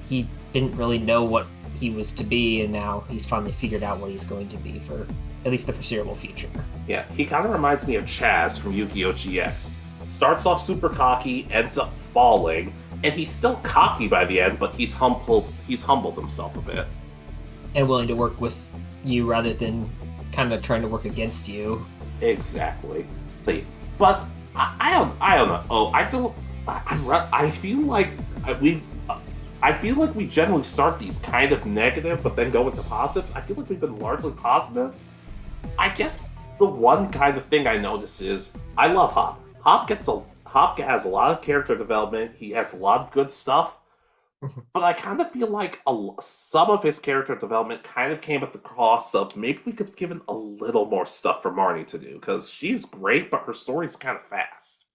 He didn't really know what he was to be, and now he's finally figured out what he's going to be for at least the foreseeable future. Yeah, he kind of reminds me of Chaz from Yu-Gi-Oh! GX. Starts off super cocky, ends up falling, and he's still cocky by the end, but he's humbled. He's humbled himself a bit. And willing to work with you rather than kind of trying to work against you. Exactly. But I don't know. Oh, I don't. I feel like we. I feel like we generally start these kind of negative, but then go into positive. I feel like we've been largely positive. I guess the one kind of thing I notice is I love Hop. Hop has a lot of character development. He has a lot of good stuff. But I kind of feel like some of his character development kind of came at the cost of maybe we could have given a little more stuff for Marnie to do because she's great, but her story's kind of fast.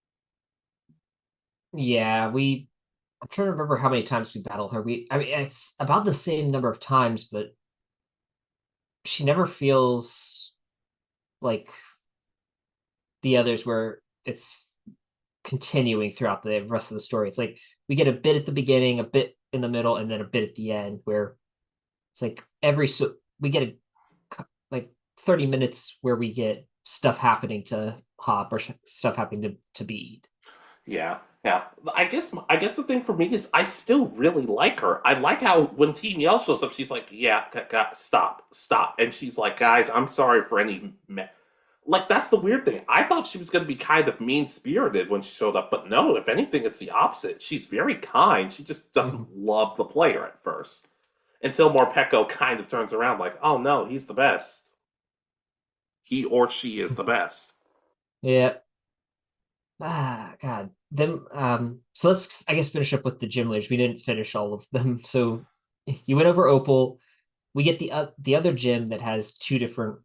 Yeah, I'm trying to remember how many times we battled her. I mean, it's about the same number of times, but she never feels like the others where it's continuing throughout the rest of the story. It's like we get a bit at the beginning, a bit in the middle, and then a bit at the end where it's like we get like 30 minutes where we get stuff happening to Hop or stuff happening to Bede. Yeah, yeah. I guess the thing for me is I still really like her. I like how when Team Yell shows up, she's like, "Yeah, stop, stop," and she's like, "Guys, I'm sorry for any." Like that's the weird thing. I thought she was going to be kind of mean spirited when she showed up, but no. If anything, it's the opposite. She's very kind. She just doesn't love the player at first until Morpeko kind of turns around, like, "Oh no, he's the best. He or she is the best." Yeah. God. Then so let's I guess finish up with the gym leaders. We didn't finish all of them. So you went over Opal. We get the other gym that has two different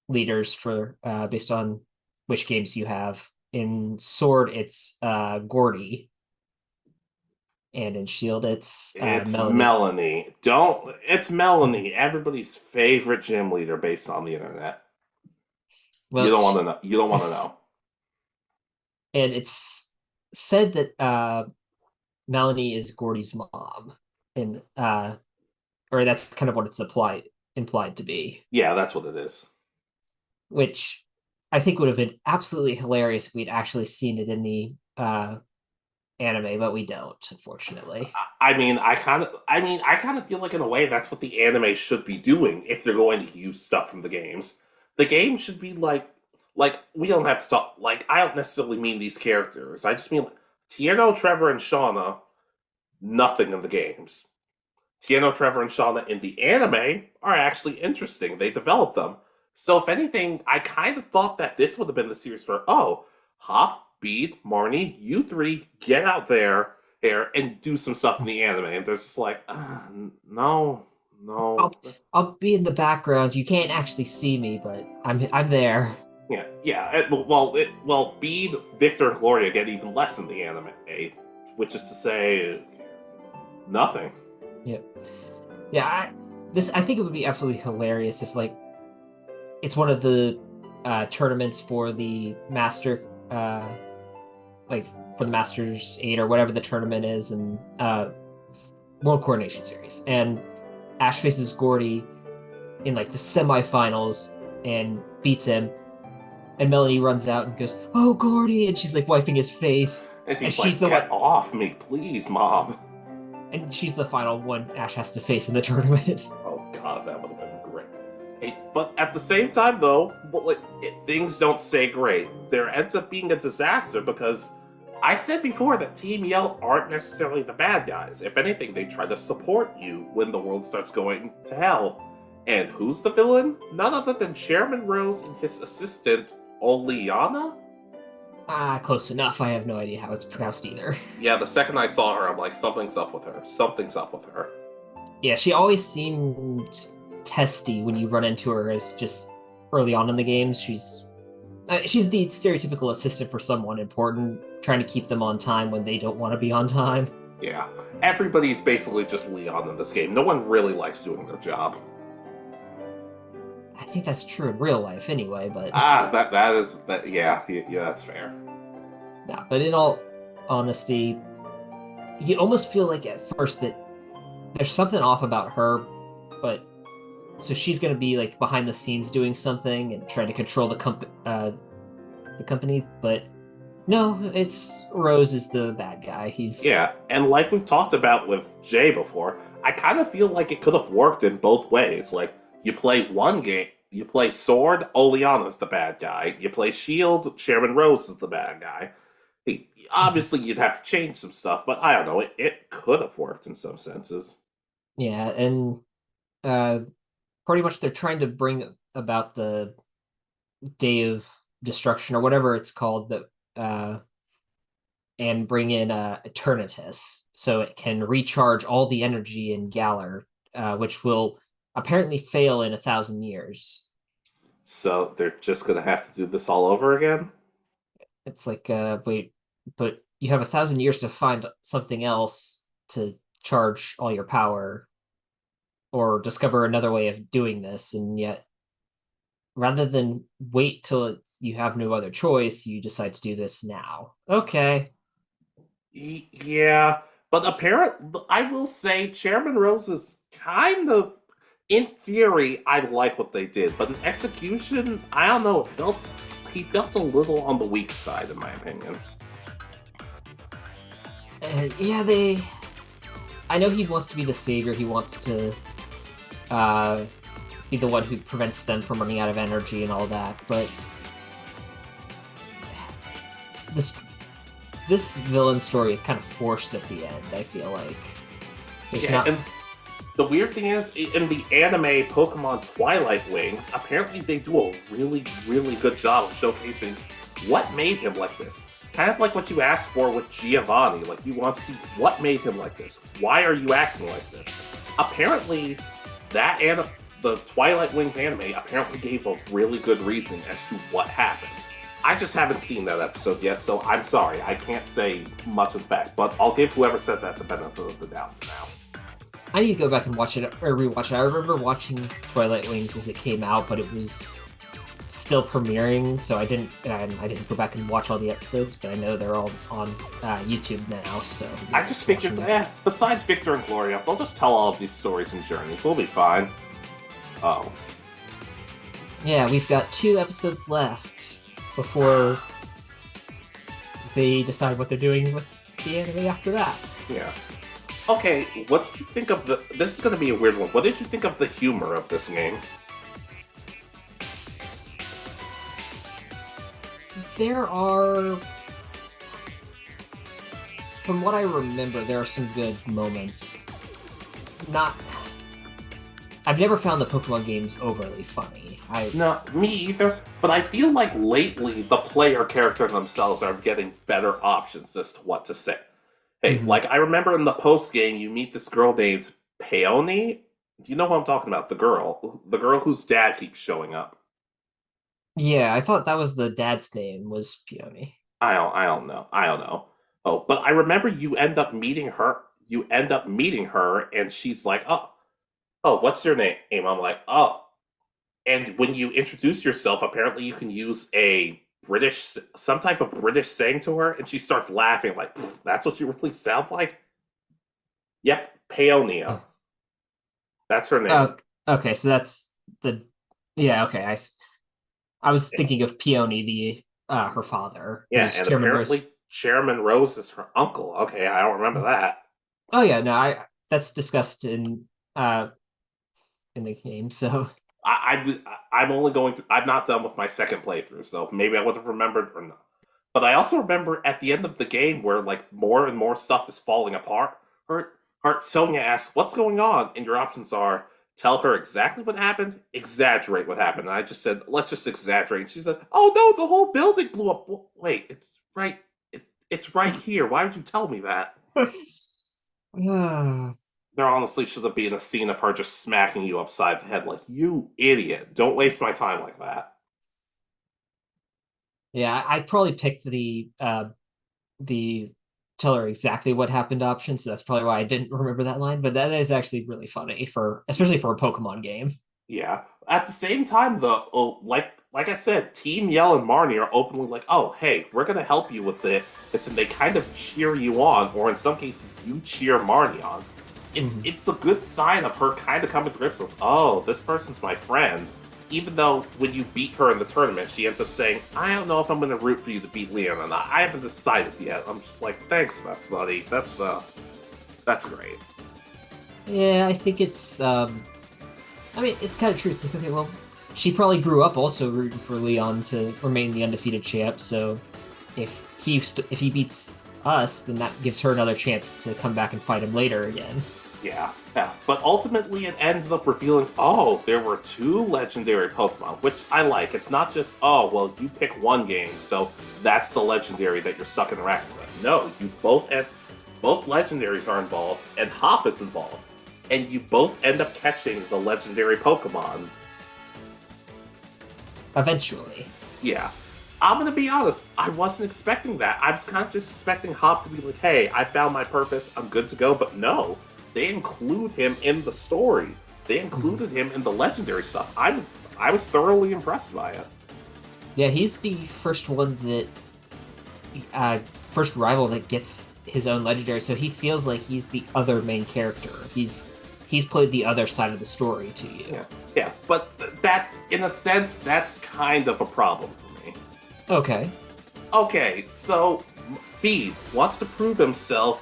leaders for based on which games you have. In Sword, it's Gordy, and in Shield, it's It's Melanie. Melanie. Don't. It's Melanie, everybody's favorite gym leader based on the internet. You Well, don't want to know. You don't want to know. and it's said that Melanie is Gordy's mom, and or that's kind of what it's implied to be. Yeah, that's what it is. Which I think would have been absolutely hilarious if we'd actually seen it in the anime, but we don't, unfortunately. I kind of feel like in a way that's what the anime should be doing if they're going to use stuff from the games. The game should be like we don't have to talk. Like I don't necessarily mean these characters. I just mean Tierno, Trevor, and Shauna. Nothing in the games. Tierno, Trevor, and Shauna in the anime are actually interesting. They develop them. So if anything, I kind of thought that this would have been the series for Hop, Bede, Marnie, you three get out there and do some stuff in the anime. And they're just like, no, no. I'll be in the background. You can't actually see me, but I'm there. Yeah. Well, Bede, Victor, and Gloria get even less in the anime, which is to say, nothing. Yeah. I think it would be absolutely hilarious if like it's one of the tournaments for the master, like for the Masters 8 or whatever the tournament is, and World Coordination Series, and Ash faces Gordy in like the semifinals and beats him, and Melanie runs out and goes, "Oh, Gordy," and she's like wiping his face, and she's like, "Get off me, please, Mom." And she's the final one Ash has to face in the tournament. Oh god, that would have been great. Hey, but at the same time, though, things don't stay great. There ends up being a disaster because I said before that Team Yell aren't necessarily the bad guys. If anything, they try to support you when the world starts going to hell. And who's the villain? None other than Chairman Rose and his assistant, Oleana? Close enough. I have no idea how it's pronounced either. Yeah, the second I saw her, I'm like, something's up with her. Something's up with her. Yeah, she always seemed testy when you run into her as just early on in the games. She's the stereotypical assistant for someone important, trying to keep them on time when they don't want to be on time. Yeah, everybody's basically just Leon in this game. No one really likes doing their job. I think that's true in real life anyway, but... Yeah, that's fair. Yeah, but in all honesty, you almost feel like at first that there's something off about her, but... So she's going to be like behind the scenes doing something and trying to control the company, but no, it's Rose is the bad guy. Yeah, and like we've talked about with Jay before, I kind of feel like it could have worked in both ways. Like, you play one game, you play Sword, Oleana's the bad guy. You play Shield, Chairman Rose is the bad guy. Obviously, you'd have to change some stuff, but I don't know, it could have worked in some senses. Yeah, and pretty much they're trying to bring about the Day of Destruction or whatever it's called, that and bring in Eternatus so it can recharge all the energy in Galar, which will apparently fail in 1,000 years. So they're just gonna have to do this all over again? It's like, wait, but you have 1,000 years to find something else to charge all your power or discover another way of doing this, and yet rather than wait till you have no other choice, you decide to do this now. Okay. Yeah, but apparently, I will say Chairman Rose is kind of, in theory, I like what they did, but in execution, I don't know, he felt a little on the weak side, in my opinion. Yeah, I know he wants to be the savior, he wants to be the one who prevents them from running out of energy and all that, but this villain story is kind of forced at the end, I feel like. And the weird thing is, in the anime Pokemon Twilight Wings, apparently they do a really, really good job of showcasing what made him like this. Kind of like what you asked for with Giovanni, like you want to see what made him like this. Why are you acting like this? Apparently, the Twilight Wings anime apparently gave a really good reason as to what happened. I just haven't seen that episode yet, so I'm sorry, I can't say much in fact, but I'll give whoever said that the benefit of the doubt now. I need to go back and watch it, or rewatch it. I remember watching Twilight Wings as it came out, but it was still premiering, so I didn't go back and watch all the episodes, but I know they're all on YouTube now, so... I just figured, besides Victor and Gloria, they'll just tell all of these stories and journeys. We'll be fine. Oh. Yeah, we've got 2 episodes left. before they decide what they're doing with the anime after that. Yeah. Okay, what did you think of the... This is going to be a weird one. What did you think of the humor of this game? There are... From what I remember, there are some good moments. Not... I've never found the Pokemon games overly funny. No, me either. But I feel like lately the player characters themselves are getting better options as to what to say. Hey, like I remember in the post game, you meet this girl named Peony. Do you know what I'm talking about? The girl whose dad keeps showing up. Yeah, I thought that was the dad's name, was Peony. I don't know. Oh, but I remember you end up meeting her. You end up meeting her, and she's like, "Oh, what's your name?" I'm like, "Oh." And when you introduce yourself, apparently you can use some type of British saying to her, and she starts laughing like, "That's what you really sound like." Yep, Peonia. That's her name. Okay, so that's the... Yeah, okay, I was thinking of Peony, her father. Yeah, and apparently Chairman Rose is her uncle. Okay, I don't remember that. Oh yeah, no, that's discussed in the game. So I'm only going through. I'm not done with my second playthrough, so maybe I would have remembered or not. But I also remember at the end of the game where like more and more stuff is falling apart. Sonia asks, "What's going on?" And your options are: tell her exactly what happened, exaggerate what happened. And I just said, "Let's just exaggerate." And she said, "Oh no, the whole building blew up." Wait, it's right. It's right here. Why would you tell me that? There honestly should have been a scene of her just smacking you upside the head, like, "You idiot! Don't waste my time like that." Yeah, I probably picked the tell her exactly what happened option, so that's probably why I didn't remember that line. But that is actually really funny especially for a Pokemon game. Yeah. At the same time, though, like I said, Team Yell and Marnie are openly like, "Oh, hey, we're gonna help you with it," and they kind of cheer you on, or in some cases, you cheer Marnie on. It's a good sign of her kind of coming to grips with, "Oh, this person's my friend." Even though when you beat her in the tournament, she ends up saying, "I don't know if I'm going to root for you to beat Leon or not. I haven't decided yet." I'm just like, "Thanks, best buddy. That's great." Yeah, I think it's I mean, it's kind of true. It's like, okay, well, she probably grew up also rooting for Leon to remain the undefeated champ. So if he beats us, then that gives her another chance to come back and fight him later again. Yeah. But ultimately, it ends up revealing, oh, there were two legendary Pokemon, which I like. It's not just, oh, well, you pick one game, so that's the legendary that you're stuck interacting with. No, you both legendaries are involved, and Hop is involved, and you both end up catching the legendary Pokemon. Eventually. Yeah. I'm gonna be honest, I wasn't expecting that. I was kind of just expecting Hop to be like, "Hey, I found my purpose, I'm good to go," but no. They include him in the story. They included him in the legendary stuff. I was thoroughly impressed by it. Yeah, he's the first one that first rival that gets his own legendary, so he feels like he's the other main character. He's played the other side of the story to you. Yeah, but that's, in a sense, that's kind of a problem for me. Okay, so Bede wants to prove himself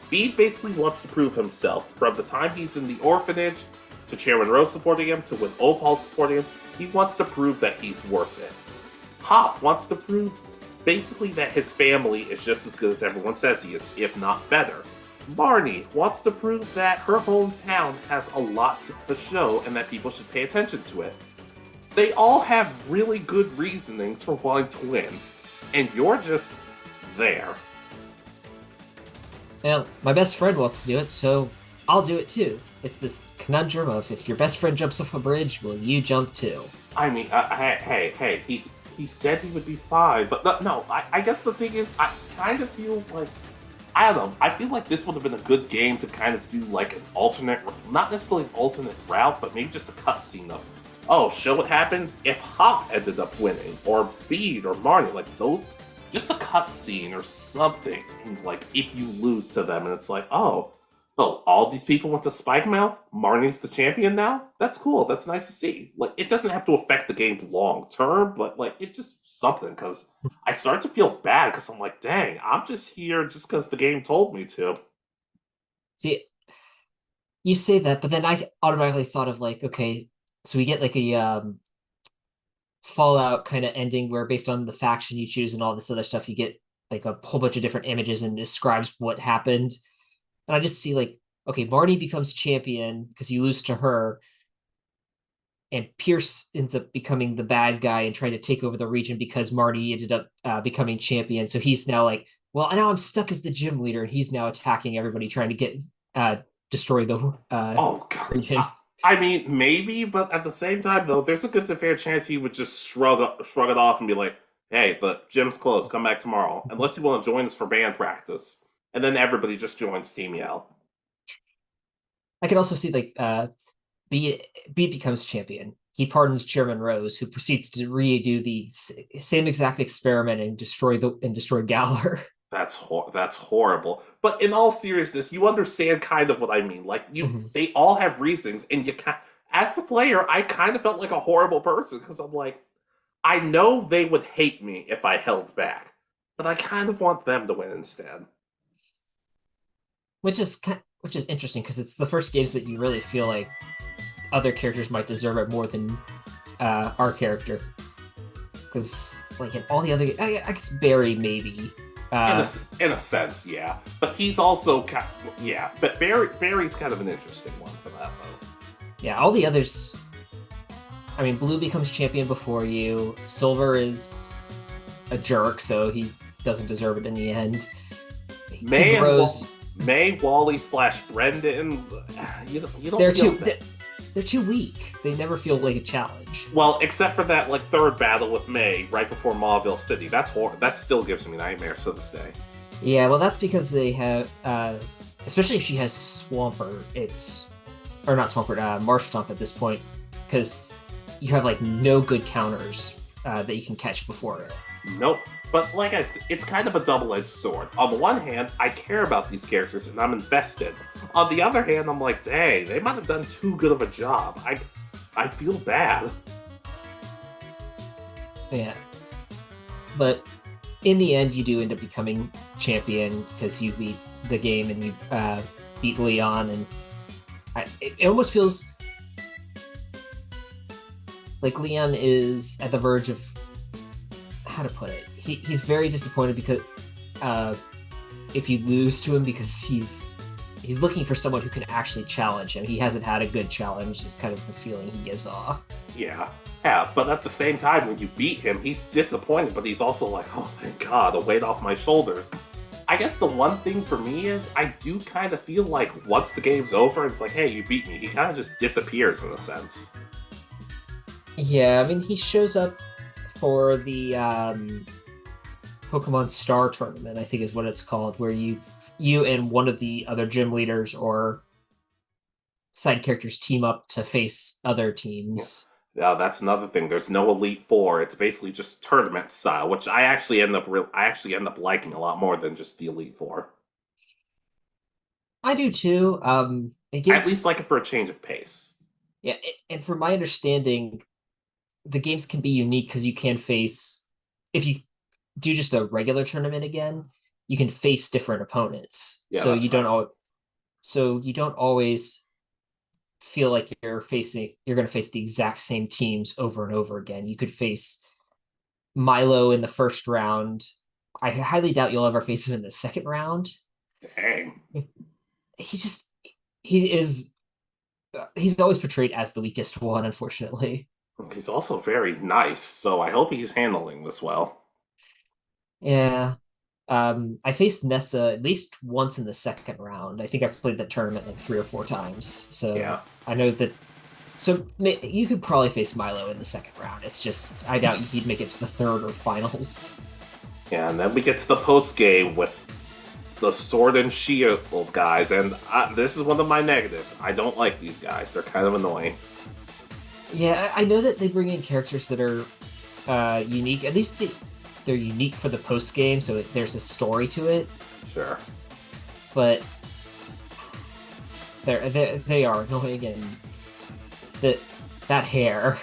Bede basically wants to prove himself from the time he's in the orphanage to Chairman Rose supporting him to when Opal's supporting him. He wants to prove that he's worth it. Hop wants to prove basically that his family is just as good as everyone says he is, if not better. Marnie wants to prove that her hometown has a lot to show and that people should pay attention to it. They all have really good reasonings for wanting to win, and you're just there. Well, my best friend wants to do it, so I'll do it too. It's this conundrum of, if your best friend jumps off a bridge, will you jump too? I mean, hey, he said he would be fine, but no, I guess the thing is, I kind of feel like, I don't know, I feel like this would have been a good game to kind of do like an alternate, not necessarily an alternate route, but maybe just a cutscene of, oh, show what happens if Hop ended up winning, or Bede, or Marnie, like those, just a cutscene or something, like if you lose to them, and it's like, oh, Oh, all these people went to Spike Mouth? Marnie's the champion now? That's cool. That's nice to see. Like, it doesn't have to affect the game long term, but, like, it just something, because I start to feel bad, because I'm like, dang, I'm just here just because the game told me to. See, you say that, but then I automatically thought of like, okay, so we get like a Fallout kind of ending where based on the faction you choose and all this other stuff, you get like a whole bunch of different images and describes what happened. And I just see like, okay, Marnie becomes champion because you lose to her, and Pierce ends up becoming the bad guy and trying to take over the region because Marty ended up becoming champion. So he's now like, well, now I'm stuck as the gym leader, and he's now attacking everybody, trying to get destroy the Oh, God. region. I mean, maybe, but at the same time, though, there's a good to fair chance he would just shrug it off and be like, hey, the gym's closed, come back tomorrow, unless you want to join us for band practice. And then everybody just joins Team Yell. I could also see like B becomes champion. He pardons Chairman Rose, who proceeds to redo the same exact experiment and destroy Galler. That's horrible. But in all seriousness, you understand kind of what I mean. Like they all have reasons, and as a player, I kind of felt like a horrible person because I'm like, I know they would hate me if I held back, but I kind of want them to win instead. Which is interesting because it's the first games that you really feel like other characters might deserve it more than our character. Because like in all the other, I guess Barry maybe. In a sense, yeah. But he's also yeah. But Barry's kind of an interesting one for that though. Yeah, all the others. I mean, Blue becomes champion before you. Silver is a jerk, so he doesn't deserve it in the end. May, Wally / Brendan. You don't. They're too weak. They never feel like a challenge. Well, except for that like third battle with May right before Mauville City. That still gives me nightmares to this day. Yeah, well, that's because they have, especially if she has Swampert. Marsh Stomp at this point, because you have like no good counters that you can catch before it. Nope. But like I said, it's kind of a double-edged sword. On the one hand, I care about these characters and I'm invested. On the other hand, I'm like, dang, they might have done too good of a job. I feel bad. Yeah. But in the end, you do end up becoming champion because you beat the game and you beat Leon, and it almost feels like Leon is at the verge of, how to put it, he's very disappointed because if you lose to him, because he's looking for someone who can actually challenge him. He hasn't had a good challenge, is kind of the feeling he gives off. Yeah, but at the same time, when you beat him, he's disappointed, but he's also like, oh, thank God, a weight off my shoulders. I guess the one thing for me is, I do kind of feel like once the game's over, it's like, hey, you beat me, he kind of just disappears in a sense. Yeah, I mean, he shows up for the Pokemon Star Tournament, I think is what it's called, where you and one of the other gym leaders or side characters team up to face other teams. Yeah, that's another thing. There's no Elite Four. It's basically just tournament style, which I actually end up liking a lot more than just the Elite Four. I do too. At least like it for a change of pace. Yeah, and from my understanding, the games can be unique because you can face, if you do just a regular tournament again, you can face different opponents. Yeah, so you don't always feel like you're going to face the exact same teams over and over again. You could face Milo in the first round. I highly doubt you'll ever face him in the second round. Dang. He's always portrayed as the weakest one, unfortunately. He's also very nice, so I hope he's handling this well. Yeah. I faced Nessa at least once in the second round. I think I've played the tournament like 3 or 4 times. So yeah. I know that. So you could probably face Milo in the second round. It's just, I doubt he'd make it to the third or finals. Yeah, and then we get to the post game with the Sword and Shield guys, and this is one of my negatives. I don't like these guys. They're kind of annoying. Yeah, I know that they bring in characters that are unique. At least they're unique for the post game, so there's a story to it. Sure. But They are annoying, and that hair.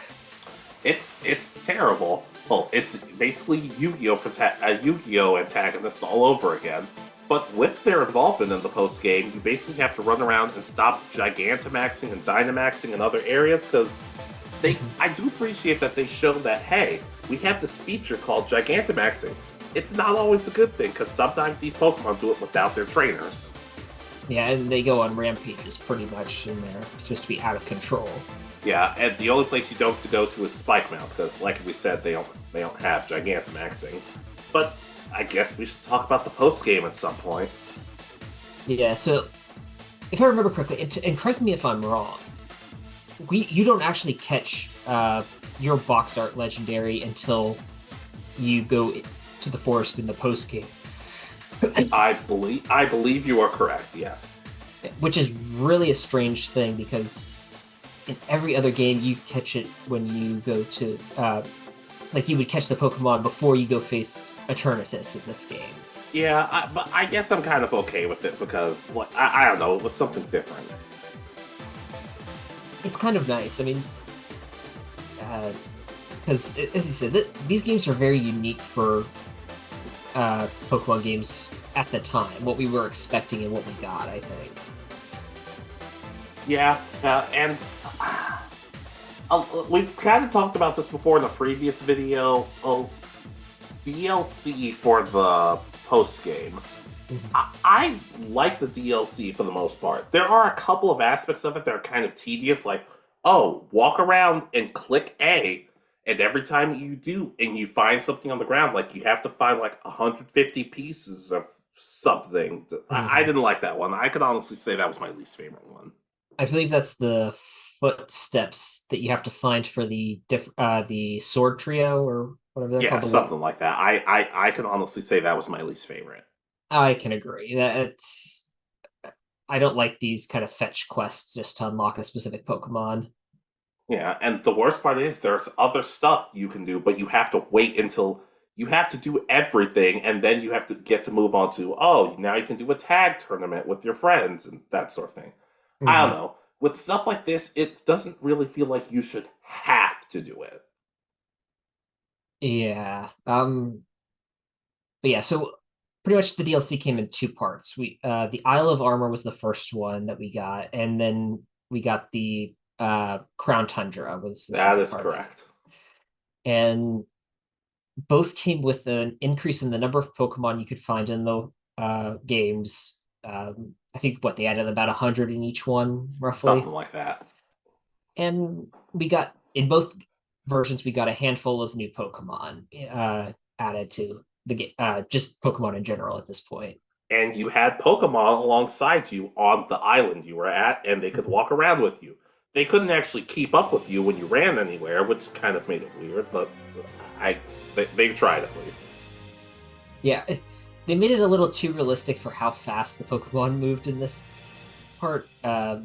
It's terrible. Well, it's basically Yu-Gi-Oh antagonist all over again. But with their involvement in the post game, you basically have to run around and stop Gigantamaxing and Dynamaxing in other areas because I do appreciate that they show that, hey, we have this feature called Gigantamaxing. It's not always a good thing because sometimes these Pokemon do it without their trainers. Yeah, and they go on rampages pretty much, and they're supposed to be out of control. Yeah, and the only place you don't have to go to is Spike Mount because, like we said, they don't have Gigantamaxing. But I guess we should talk about the post game at some point. Yeah, so if I remember correctly, and correct me if I'm wrong, you don't actually catch your box art legendary until you go to the forest in the post game. I believe you are correct. Yes. Which is really a strange thing because in every other game you catch it when you go to like you would catch the Pokemon before you go face Eternatus in this game. Yeah, but I guess I'm kind of okay with it because I don't know, it was something different. It's kind of nice. I mean, because as you said, these games are very unique for Pokemon games at the time. What we were expecting and what we got, I think. Yeah, and we've kind of talked about this before in the previous video. DLC for the post game. I like the DLC for the most part. There are a couple of aspects of it that are kind of tedious, like, oh, walk around and click A, and every time you do, and you find something on the ground, like you have to find like 150 pieces of something. I didn't like that one. I could honestly say that was my least favorite one. I believe that's the footsteps that you have to find for the sword trio or whatever they're called. Something like that. I could honestly say that was my least favorite. I can agree. I don't like these kind of fetch quests just to unlock a specific Pokemon. Yeah, and the worst part is there's other stuff you can do, but you have to wait until you have to do everything, and then you have to get to move on to, oh, now you can do a tag tournament with your friends and that sort of thing. Mm-hmm. I don't know. With stuff like this, it doesn't really feel like you should have to do it. Yeah. But yeah, so pretty much the DLC came in two parts. The Isle of Armor was the first one that we got, and then we got the Crown Tundra was the that is part. Correct. And both came with an increase in the number of Pokemon you could find in the games. I think they added about 100 in each one, roughly. Something like that. And we got in both versions, we got a handful of new Pokemon added to the game, just Pokemon in general at this point. And you had Pokemon alongside you on the island you were at, and they could walk around with you. They couldn't actually keep up with you when you ran anywhere, which kind of made it weird, but they tried at least. Yeah, they made it a little too realistic for how fast the Pokemon moved in this part. I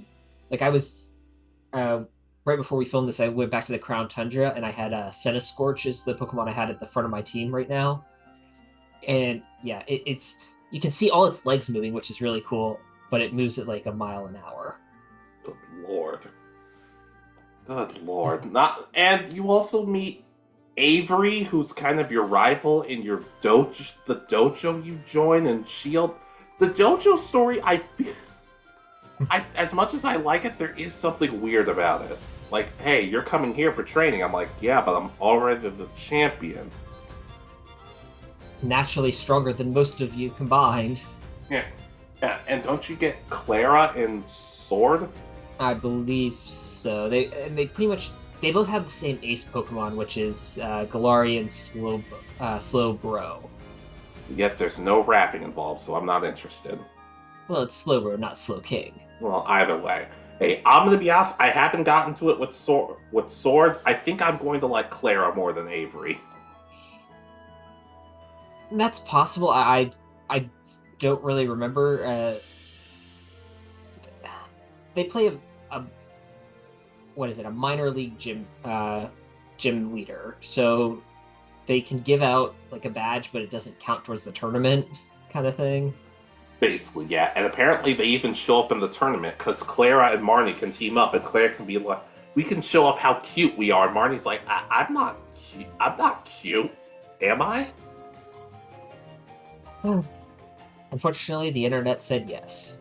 was right before we filmed this, I went back to the Crown Tundra, and I had Centiskorch is the Pokemon I had at the front of my team right now. And yeah, it's you can see all its legs moving, which is really cool, but it moves at like a mile an hour. Good lord. And you also meet Avery, who's kind of your rival in your the dojo you join in Shield. The dojo story, I feel, as much as I like it, there is something weird about it. Like, hey, you're coming here for training. I'm like, yeah, but I'm already the champion. Naturally stronger than most of you combined. Yeah, and don't you get Clara in Sword? I believe so. They pretty much both have the same ace Pokemon, which is Galarian Slowbro. Yet there's no rapping involved, so I'm not interested. Well, it's Slowbro, not Slowking. Well, either way. Hey, I'm gonna be honest, I haven't gotten to it with Sword. I think I'm going to like Clara more than Avery. That's possible. I don't really remember. They play a what is it? A minor league gym leader, so they can give out like a badge, but it doesn't count towards the tournament, kind of thing. Basically, yeah. And apparently they even show up in the tournament because Clara and Marnie can team up, and Claire can be like, "We can show off how cute we are." And Marnie's like, "I'm not cute. I'm not cute, am I?" Unfortunately, the internet said yes.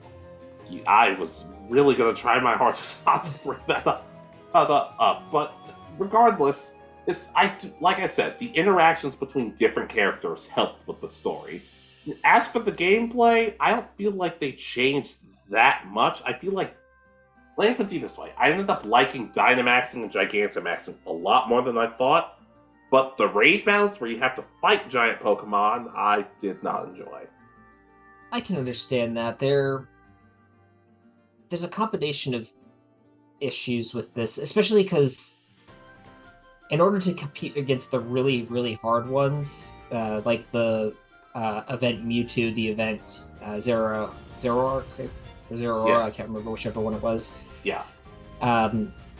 I was really gonna try my hardest not to bring that up, but regardless, like I said, the interactions between different characters helped with the story. As for the gameplay, I don't feel like they changed that much. I feel like, let me put it this way, I ended up liking Dynamaxing and Gigantamaxing a lot more than I thought, but the raid battles where you have to fight giant Pokemon, I did not enjoy. I can understand that. There's a combination of issues with this, especially because in order to compete against the really, really hard ones, like the event Mewtwo, the event Zero, Yeah. I can't remember whichever one it was. Yeah.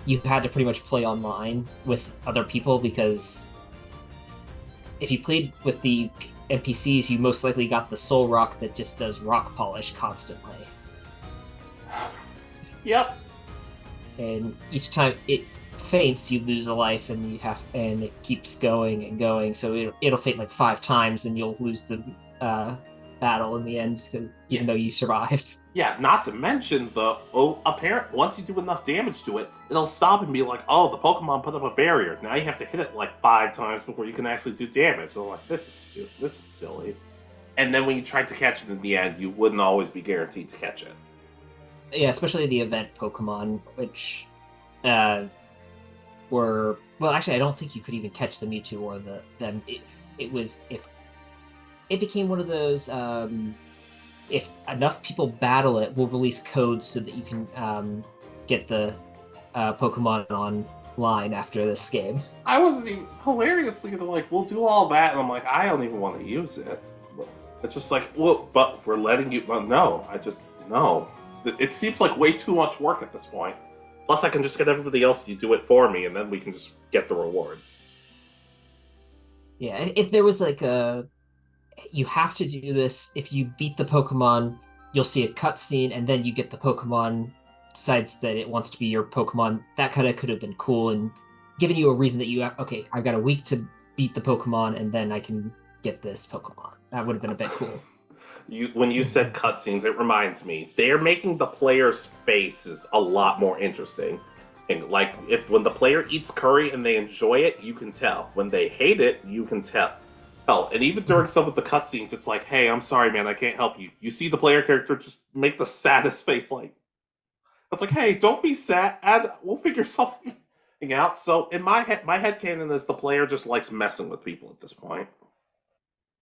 You had to pretty much play online with other people because if you played with the NPCs, you most likely got the Soul Rock that just does rock polish constantly. Yep. And each time it faints, you lose a life, and it keeps going and going. So it'll faint like 5 times, and you'll lose the battle in the end because even though you survived. Yeah, not to mention apparent once you do enough damage to it, it'll stop and be like, "Oh, the Pokemon put up a barrier. Now you have to hit it like 5 times before you can actually do damage." So like, this is stupid. This is silly. And then when you tried to catch it in the end, you wouldn't always be guaranteed to catch it. Yeah, especially the event Pokemon, which were well. Actually, I don't think you could even catch the Mewtwo or them. It was if it became one of those. If enough people battle it, we'll release codes so that you can get the Pokemon online after this game. I wasn't even hilariously like, we'll do all that, and I'm like, I don't even want to use it. It's just like, well, but we're letting you. Well, no, no. It seems like way too much work at this point. Plus, I can just get everybody else to do it for me, and then we can just get the rewards. Yeah, if there was like you have to do this. If you beat the Pokemon, you'll see a cutscene, and then you get the Pokemon decides that it wants to be your Pokemon. That kind of could have been cool and given you a reason that okay, I've got a week to beat the Pokemon, and then I can get this Pokemon. That would have been a bit cool. When you said cutscenes, it reminds me they're making the player's faces a lot more interesting. And like, when the player eats curry and they enjoy it, you can tell. When they hate it, you can tell. And even during some of the cutscenes, it's like, "Hey, I'm sorry, man, I can't help you." You see the player character just make the saddest face, like, it's like, "Hey, don't be sad. We'll figure something out." So in my headcanon is the player just likes messing with people at this point.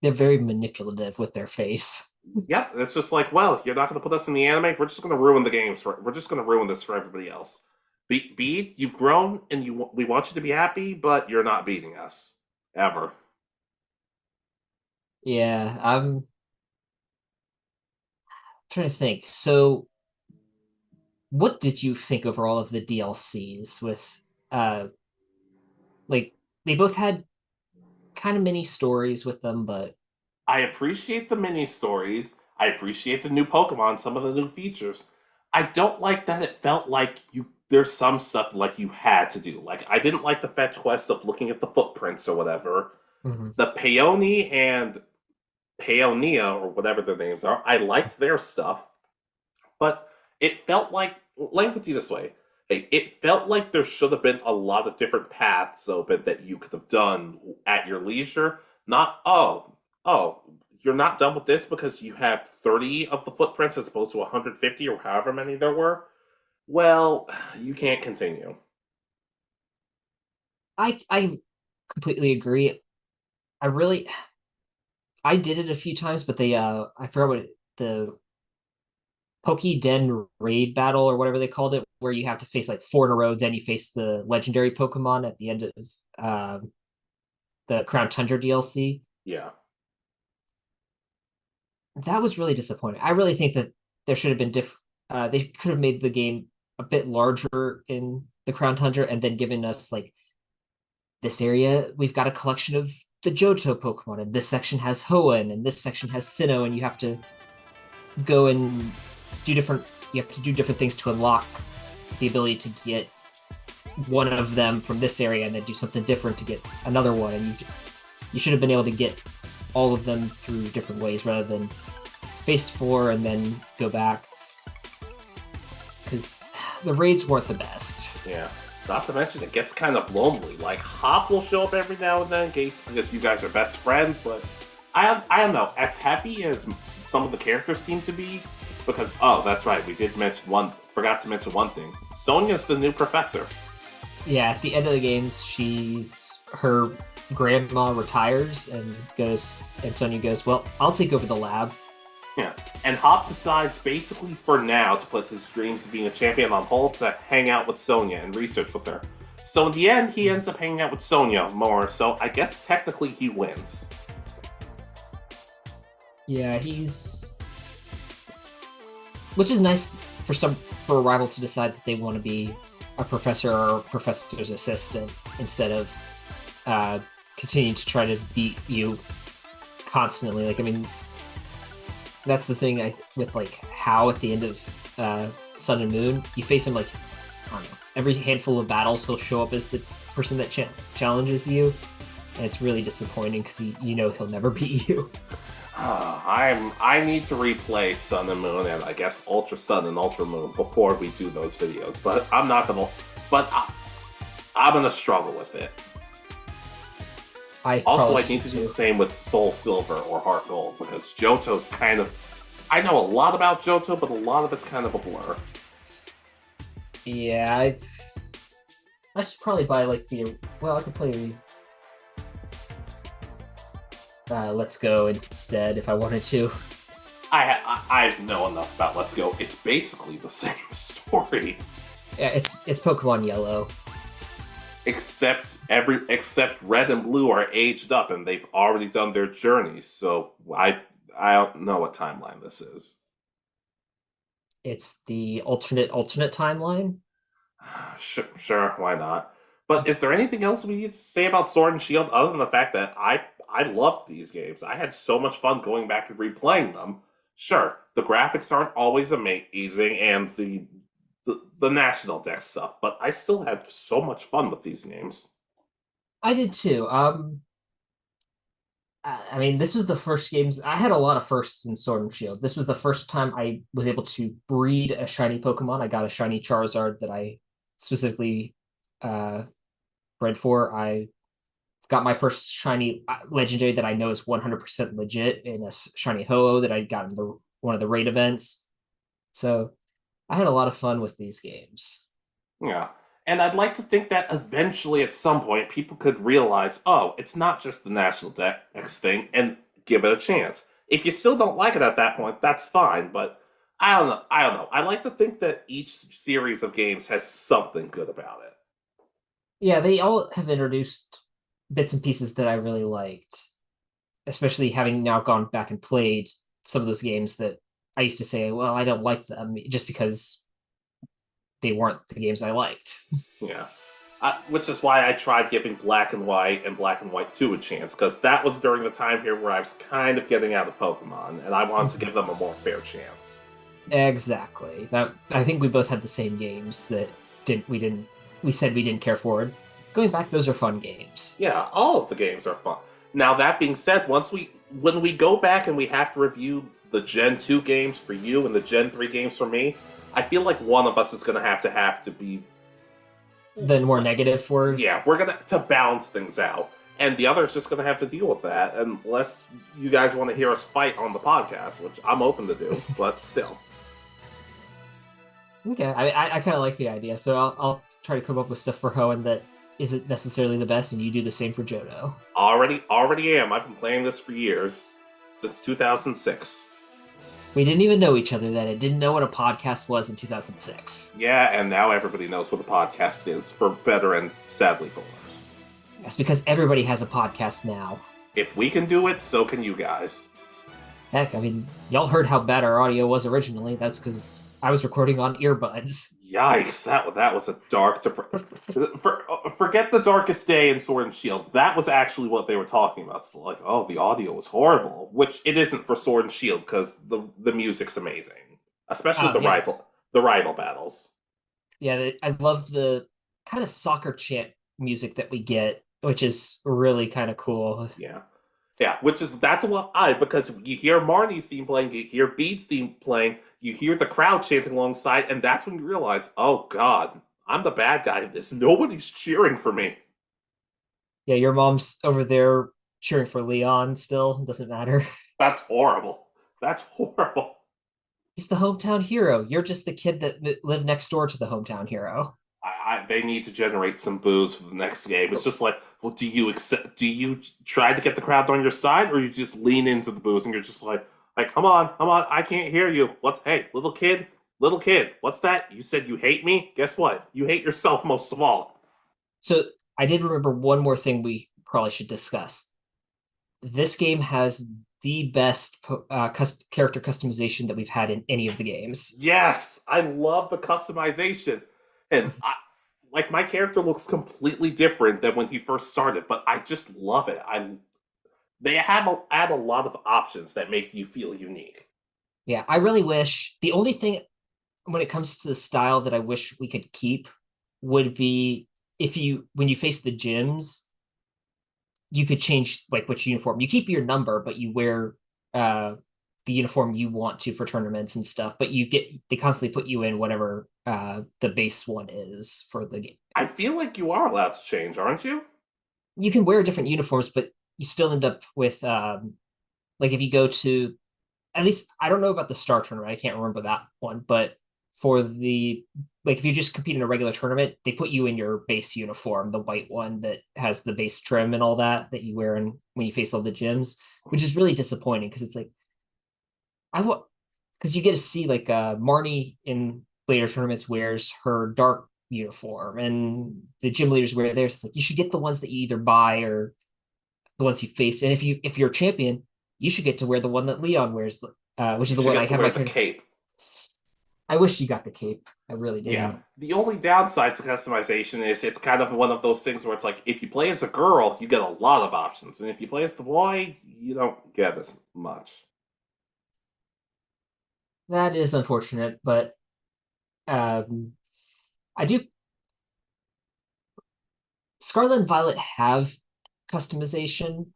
They're very manipulative with their face. Yep, it's just like, well, you're not going to put us in the anime. We're just going to ruin the games. We're just going to ruin this for everybody else. Bede, you've grown, and we want you to be happy, but you're not beating us ever. Yeah, I'm trying to think. So, what did you think of all of the DLCs with like they both had kind of mini stories with them, but I appreciate the mini stories. I appreciate the new Pokemon, some of the new features. I don't like that it felt like there's some stuff like you had to do. Like, I didn't like the fetch quest of looking at the footprints or whatever. The Peony and Paonia, or whatever their names are, I liked their stuff. But it felt like, let me put it this way. Hey, it felt like there should have been a lot of different paths open that you could have done at your leisure. Not, you're not done with this because you have 30 of the footprints as opposed to 150 or however many there were. Well, you can't continue. I completely agree. I did it a few times, but I forgot what the Den raid battle or whatever they called it, where you have to face like 4 in a row, then you face the legendary Pokemon at the end of the Crown Tundra DLC. Yeah. That was really disappointing. I really think that there should have been they could have made the game a bit larger in the Crown Tundra and then given us like this area, we've got a collection of the Johto Pokemon, and this section has Hoenn, and this section has Sinnoh, and you have to go and do different. You have to do different things to unlock the ability to get one of them from this area, and then do something different to get another one. And you should have been able to get all of them through different ways rather than face 4 and then go back. Because the raids weren't the best. Yeah. Not to mention, it gets kind of lonely. Like, Hop will show up every now and then in case because you guys are best friends, but I don't know. As happy as some of the characters seem to be, because, oh, that's right, forgot to mention one thing. Sonia's the new professor. Yeah, at the end of the games, her grandma retires and Sonia goes, well, I'll take over the lab. Yeah, and Hop decides basically for now to put his dreams of being a champion on hold to hang out with Sonia and research with her. So in the end, he ends up hanging out with Sonia more, so I guess technically he wins. Yeah, which is nice for a rival to decide that they want to be a professor or a professor's assistant instead of continuing to try to beat you constantly. Like, I mean, that's the thing with like How at the end of Sun and Moon, you face him like, I don't know, every handful of battles he'll show up as the person that challenges you, and it's really disappointing because you know he'll never beat you. I need to replay Sun and Moon and I guess Ultra Sun and Ultra Moon before we do those videos, but I'm gonna struggle with it. I need to do the same with Soul Silver or Heart Gold, because Johto's kind of... I know a lot about Johto, but a lot of it's kind of a blur. Yeah, I should probably buy like I could play Let's Go instead if I wanted to. I know enough about Let's Go. It's basically the same story. Yeah, it's Pokemon Yellow. Except Red and Blue are aged up and they've already done their journeys, so I don't know what timeline this is. It's the alternate timeline? Sure, why not? But is there anything else we need to say about Sword and Shield other than the fact that I loved these games? I had so much fun going back and replaying them. Sure, the graphics aren't always amazing and the National Dex stuff, but I still had so much fun with these games. I did too. I mean, this was the first games. I had a lot of firsts in Sword and Shield. This was the first time I was able to breed a shiny Pokemon. I got a shiny Charizard that I specifically bred for. I got my first shiny legendary that I know is 100% legit in a shiny Ho-Oh that I got in one of the raid events. So I had a lot of fun with these games. Yeah. And I'd like to think that eventually at some point people could realize, oh, it's not just the National Dex thing, and give it a chance. If you still don't like it at that point, that's fine, but I don't know. I like to think that each series of games has something good about it. Yeah, they all have introduced bits and pieces that I really liked, especially having now gone back and played some of those games that I used to say, well, I don't like them just because they weren't the games I liked. Yeah. Which is why I tried giving Black and White and Black and White 2 a chance, because that was during the time here where I was kind of getting out of Pokemon, and I wanted to give them a more fair chance. Exactly. I think we both had the same games that we said we didn't care for. Going back, those are fun games. Yeah, all of the games are fun. Now, that being said, when we go back and we have to review the Gen 2 games for you and the Gen 3 games for me, I feel like one of us is going to have to be... Then more negative for... Yeah, we're going to balance things out. And the other is just going to have to deal with that, unless you guys want to hear us fight on the podcast, which I'm open to do, but still. Okay, I kind of like the idea, so I'll try to come up with stuff for Hoenn that isn't necessarily the best, and you do the same for Johto. Already am. I've been playing this for years, since 2006. We didn't even know each other then. I didn't know what a podcast was in 2006. Yeah, and now everybody knows what a podcast is, for better and sadly for worse. That's because everybody has a podcast now. If we can do it, so can you guys. Heck, I mean, y'all heard how bad our audio was originally. That's because I was recording on earbuds. Yikes! That was a dark. Forget the darkest day in Sword and Shield. That was actually what they were talking about. It's like, oh, the audio was horrible, which it isn't for Sword and Shield because the music's amazing, especially Yeah, the rival battles. yeah. I love the kind of soccer chant music that we get, which is really kind of cool. Yeah. Yeah, that's what because you hear Marnie's theme playing, you hear Bede's theme playing, you hear the crowd chanting alongside, and that's when you realize, oh God, I'm the bad guy in this. Nobody's cheering for me. Yeah, your mom's over there cheering for Leon still. Doesn't matter. That's horrible. That's horrible. He's the hometown hero. You're just the kid that lived next door to the hometown hero. They need to generate some booze for the next game. It's just like, well, do you try to get the crowd on your side, or you just lean into the booze and you're just like, come on, I can't hear you. Hey, little kid, what's that? You said you hate me? Guess what? You hate yourself most of all. So I did remember one more thing we probably should discuss. This game has the best character customization that we've had in any of the games. Yes, I love the customization. And my character looks completely different than when he first started, but I just love it. They add a lot of options that make you feel unique. Yeah, I really wish the only thing when it comes to the style that I wish we could keep would be when you face the gyms, you could change like which uniform. You keep your number, but you wear the uniform you want to for tournaments and stuff, but they constantly put you in whatever the base one is for the game. I feel like you are allowed to change, aren't you? You can wear different uniforms, but you still end up with like if you go to, at least I don't know about the Star Tournament, I can't remember that one, but for the like if you just compete in a regular tournament, they put you in your base uniform, the white one that has the base trim and all that you wear when you face all the gyms, which is really disappointing because it's like because you get to see like Marnie in later tournaments wears her dark uniform and the gym leaders wear theirs. It's like you should get the ones that you either buy or the ones you face. And if you're a champion, you should get to wear the one that Leon wears, which is the one I have the cape. I wish you got the cape. I really did. Yeah. The only downside to customization is it's kind of one of those things where it's like if you play as a girl, you get a lot of options, and if you play as the boy, you don't get as much. That is unfortunate, but I do. Scarlet and Violet have customization,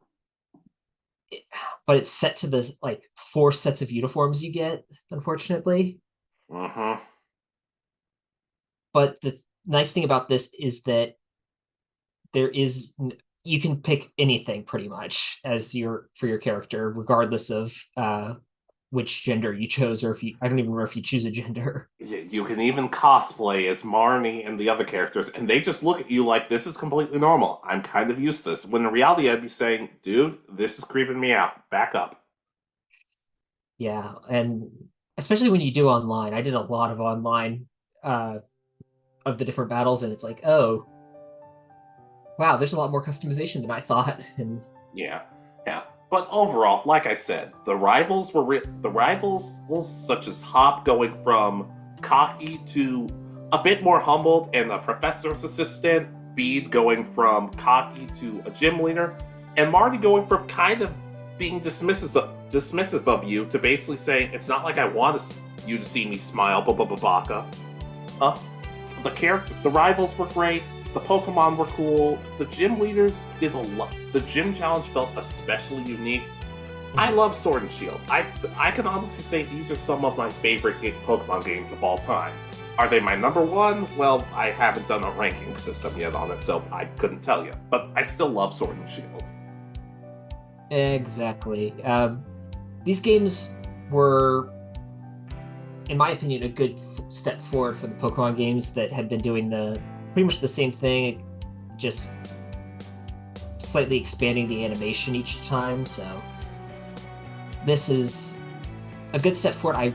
but it's set to the like 4 sets of uniforms you get, unfortunately. Uh-huh. But the nice thing about this is that you can pick anything pretty much for your character, regardless of which gender you chose, or I don't even remember if you choose a gender. You can even cosplay as Marnie and the other characters, and they just look at you like this is completely normal. I'm kind of used to this. When in reality, I'd be saying, dude, this is creeping me out. Back up. Yeah, and especially when you do online. I did a lot of online of the different battles, and it's like, oh, wow, there's a lot more customization than I thought. And yeah. But overall, like I said, the rivals such as Hop going from cocky to a bit more humbled, and the professor's assistant, Bede going from cocky to a gym leader, and Marty going from kind of being dismissive of you to basically saying, it's not like I want you to see me smile, baka. The rivals were great. The Pokemon were cool. The gym leaders did a lot. The gym challenge felt especially unique. I love Sword and Shield. I can honestly say these are some of my favorite Pokemon games of all time. Are they my number one? Well, I haven't done a ranking system yet on it, so I couldn't tell you. But I still love Sword and Shield. Exactly. These games were, in my opinion, a good step forward for the Pokemon games that had been doing pretty much the same thing, just slightly expanding the animation each time. So this is a good step forward.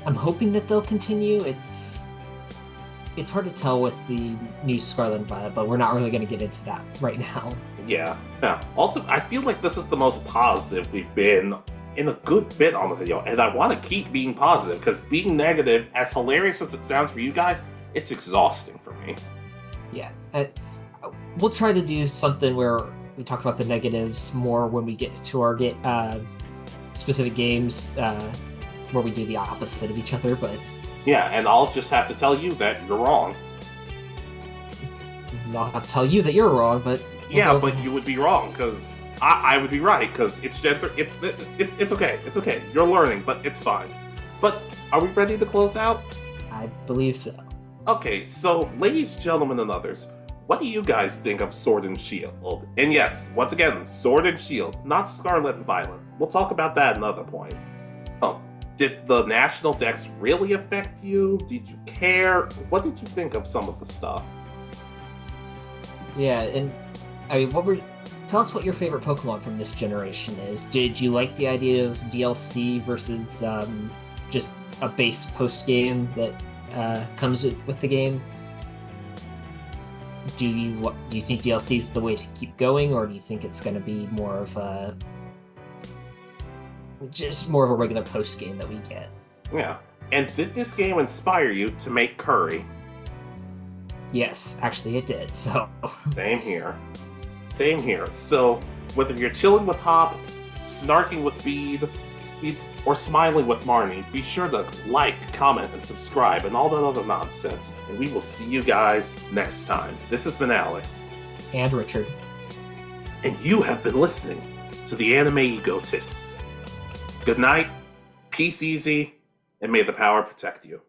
I'm hoping that they'll continue. It's hard to tell with the new Scarlet and Violet, but we're not really going to get into that right now. Yeah. I feel like this is the most positive we've been in a good bit on the video, and I want to keep being positive, because being negative, as hilarious as it sounds for you guys, it's exhausting for me. Yeah, we'll try to do something where we talk about the negatives more when we get to our specific games, where we do the opposite of each other, but... Yeah, and I'll just have to tell you that you're wrong. I'll have to tell you that you're wrong, but... Yeah, but you would be wrong, because I would be right, because it's okay, it's okay. You're learning, but it's fine. But, are we ready to close out? I believe so. Okay, so, ladies, gentlemen, and others, what do you guys think of Sword and Shield? And yes, once again, Sword and Shield, not Scarlet and Violet. We'll talk about that another point. Did the national decks really affect you? Did you care? What did you think of some of the stuff? Yeah, and I mean, tell us what your favorite Pokemon from this generation is. Did you like the idea of DLC versus just a base post game that comes with the game? Do you think DLC is the way to keep going, or do you think it's going to be more of a regular post game that we get? Yeah. And did this game inspire you to make curry? Yes, actually it did, so... Same here. Same here. So, whether you're chilling with Hop, snarking with Bede, or smiling with Marnie, be sure to like, comment, and subscribe, and all that other nonsense. And we will see you guys next time. This has been Alex. And Richard. And you have been listening to the Anime Egotists. Good night, peace easy, and may the power protect you.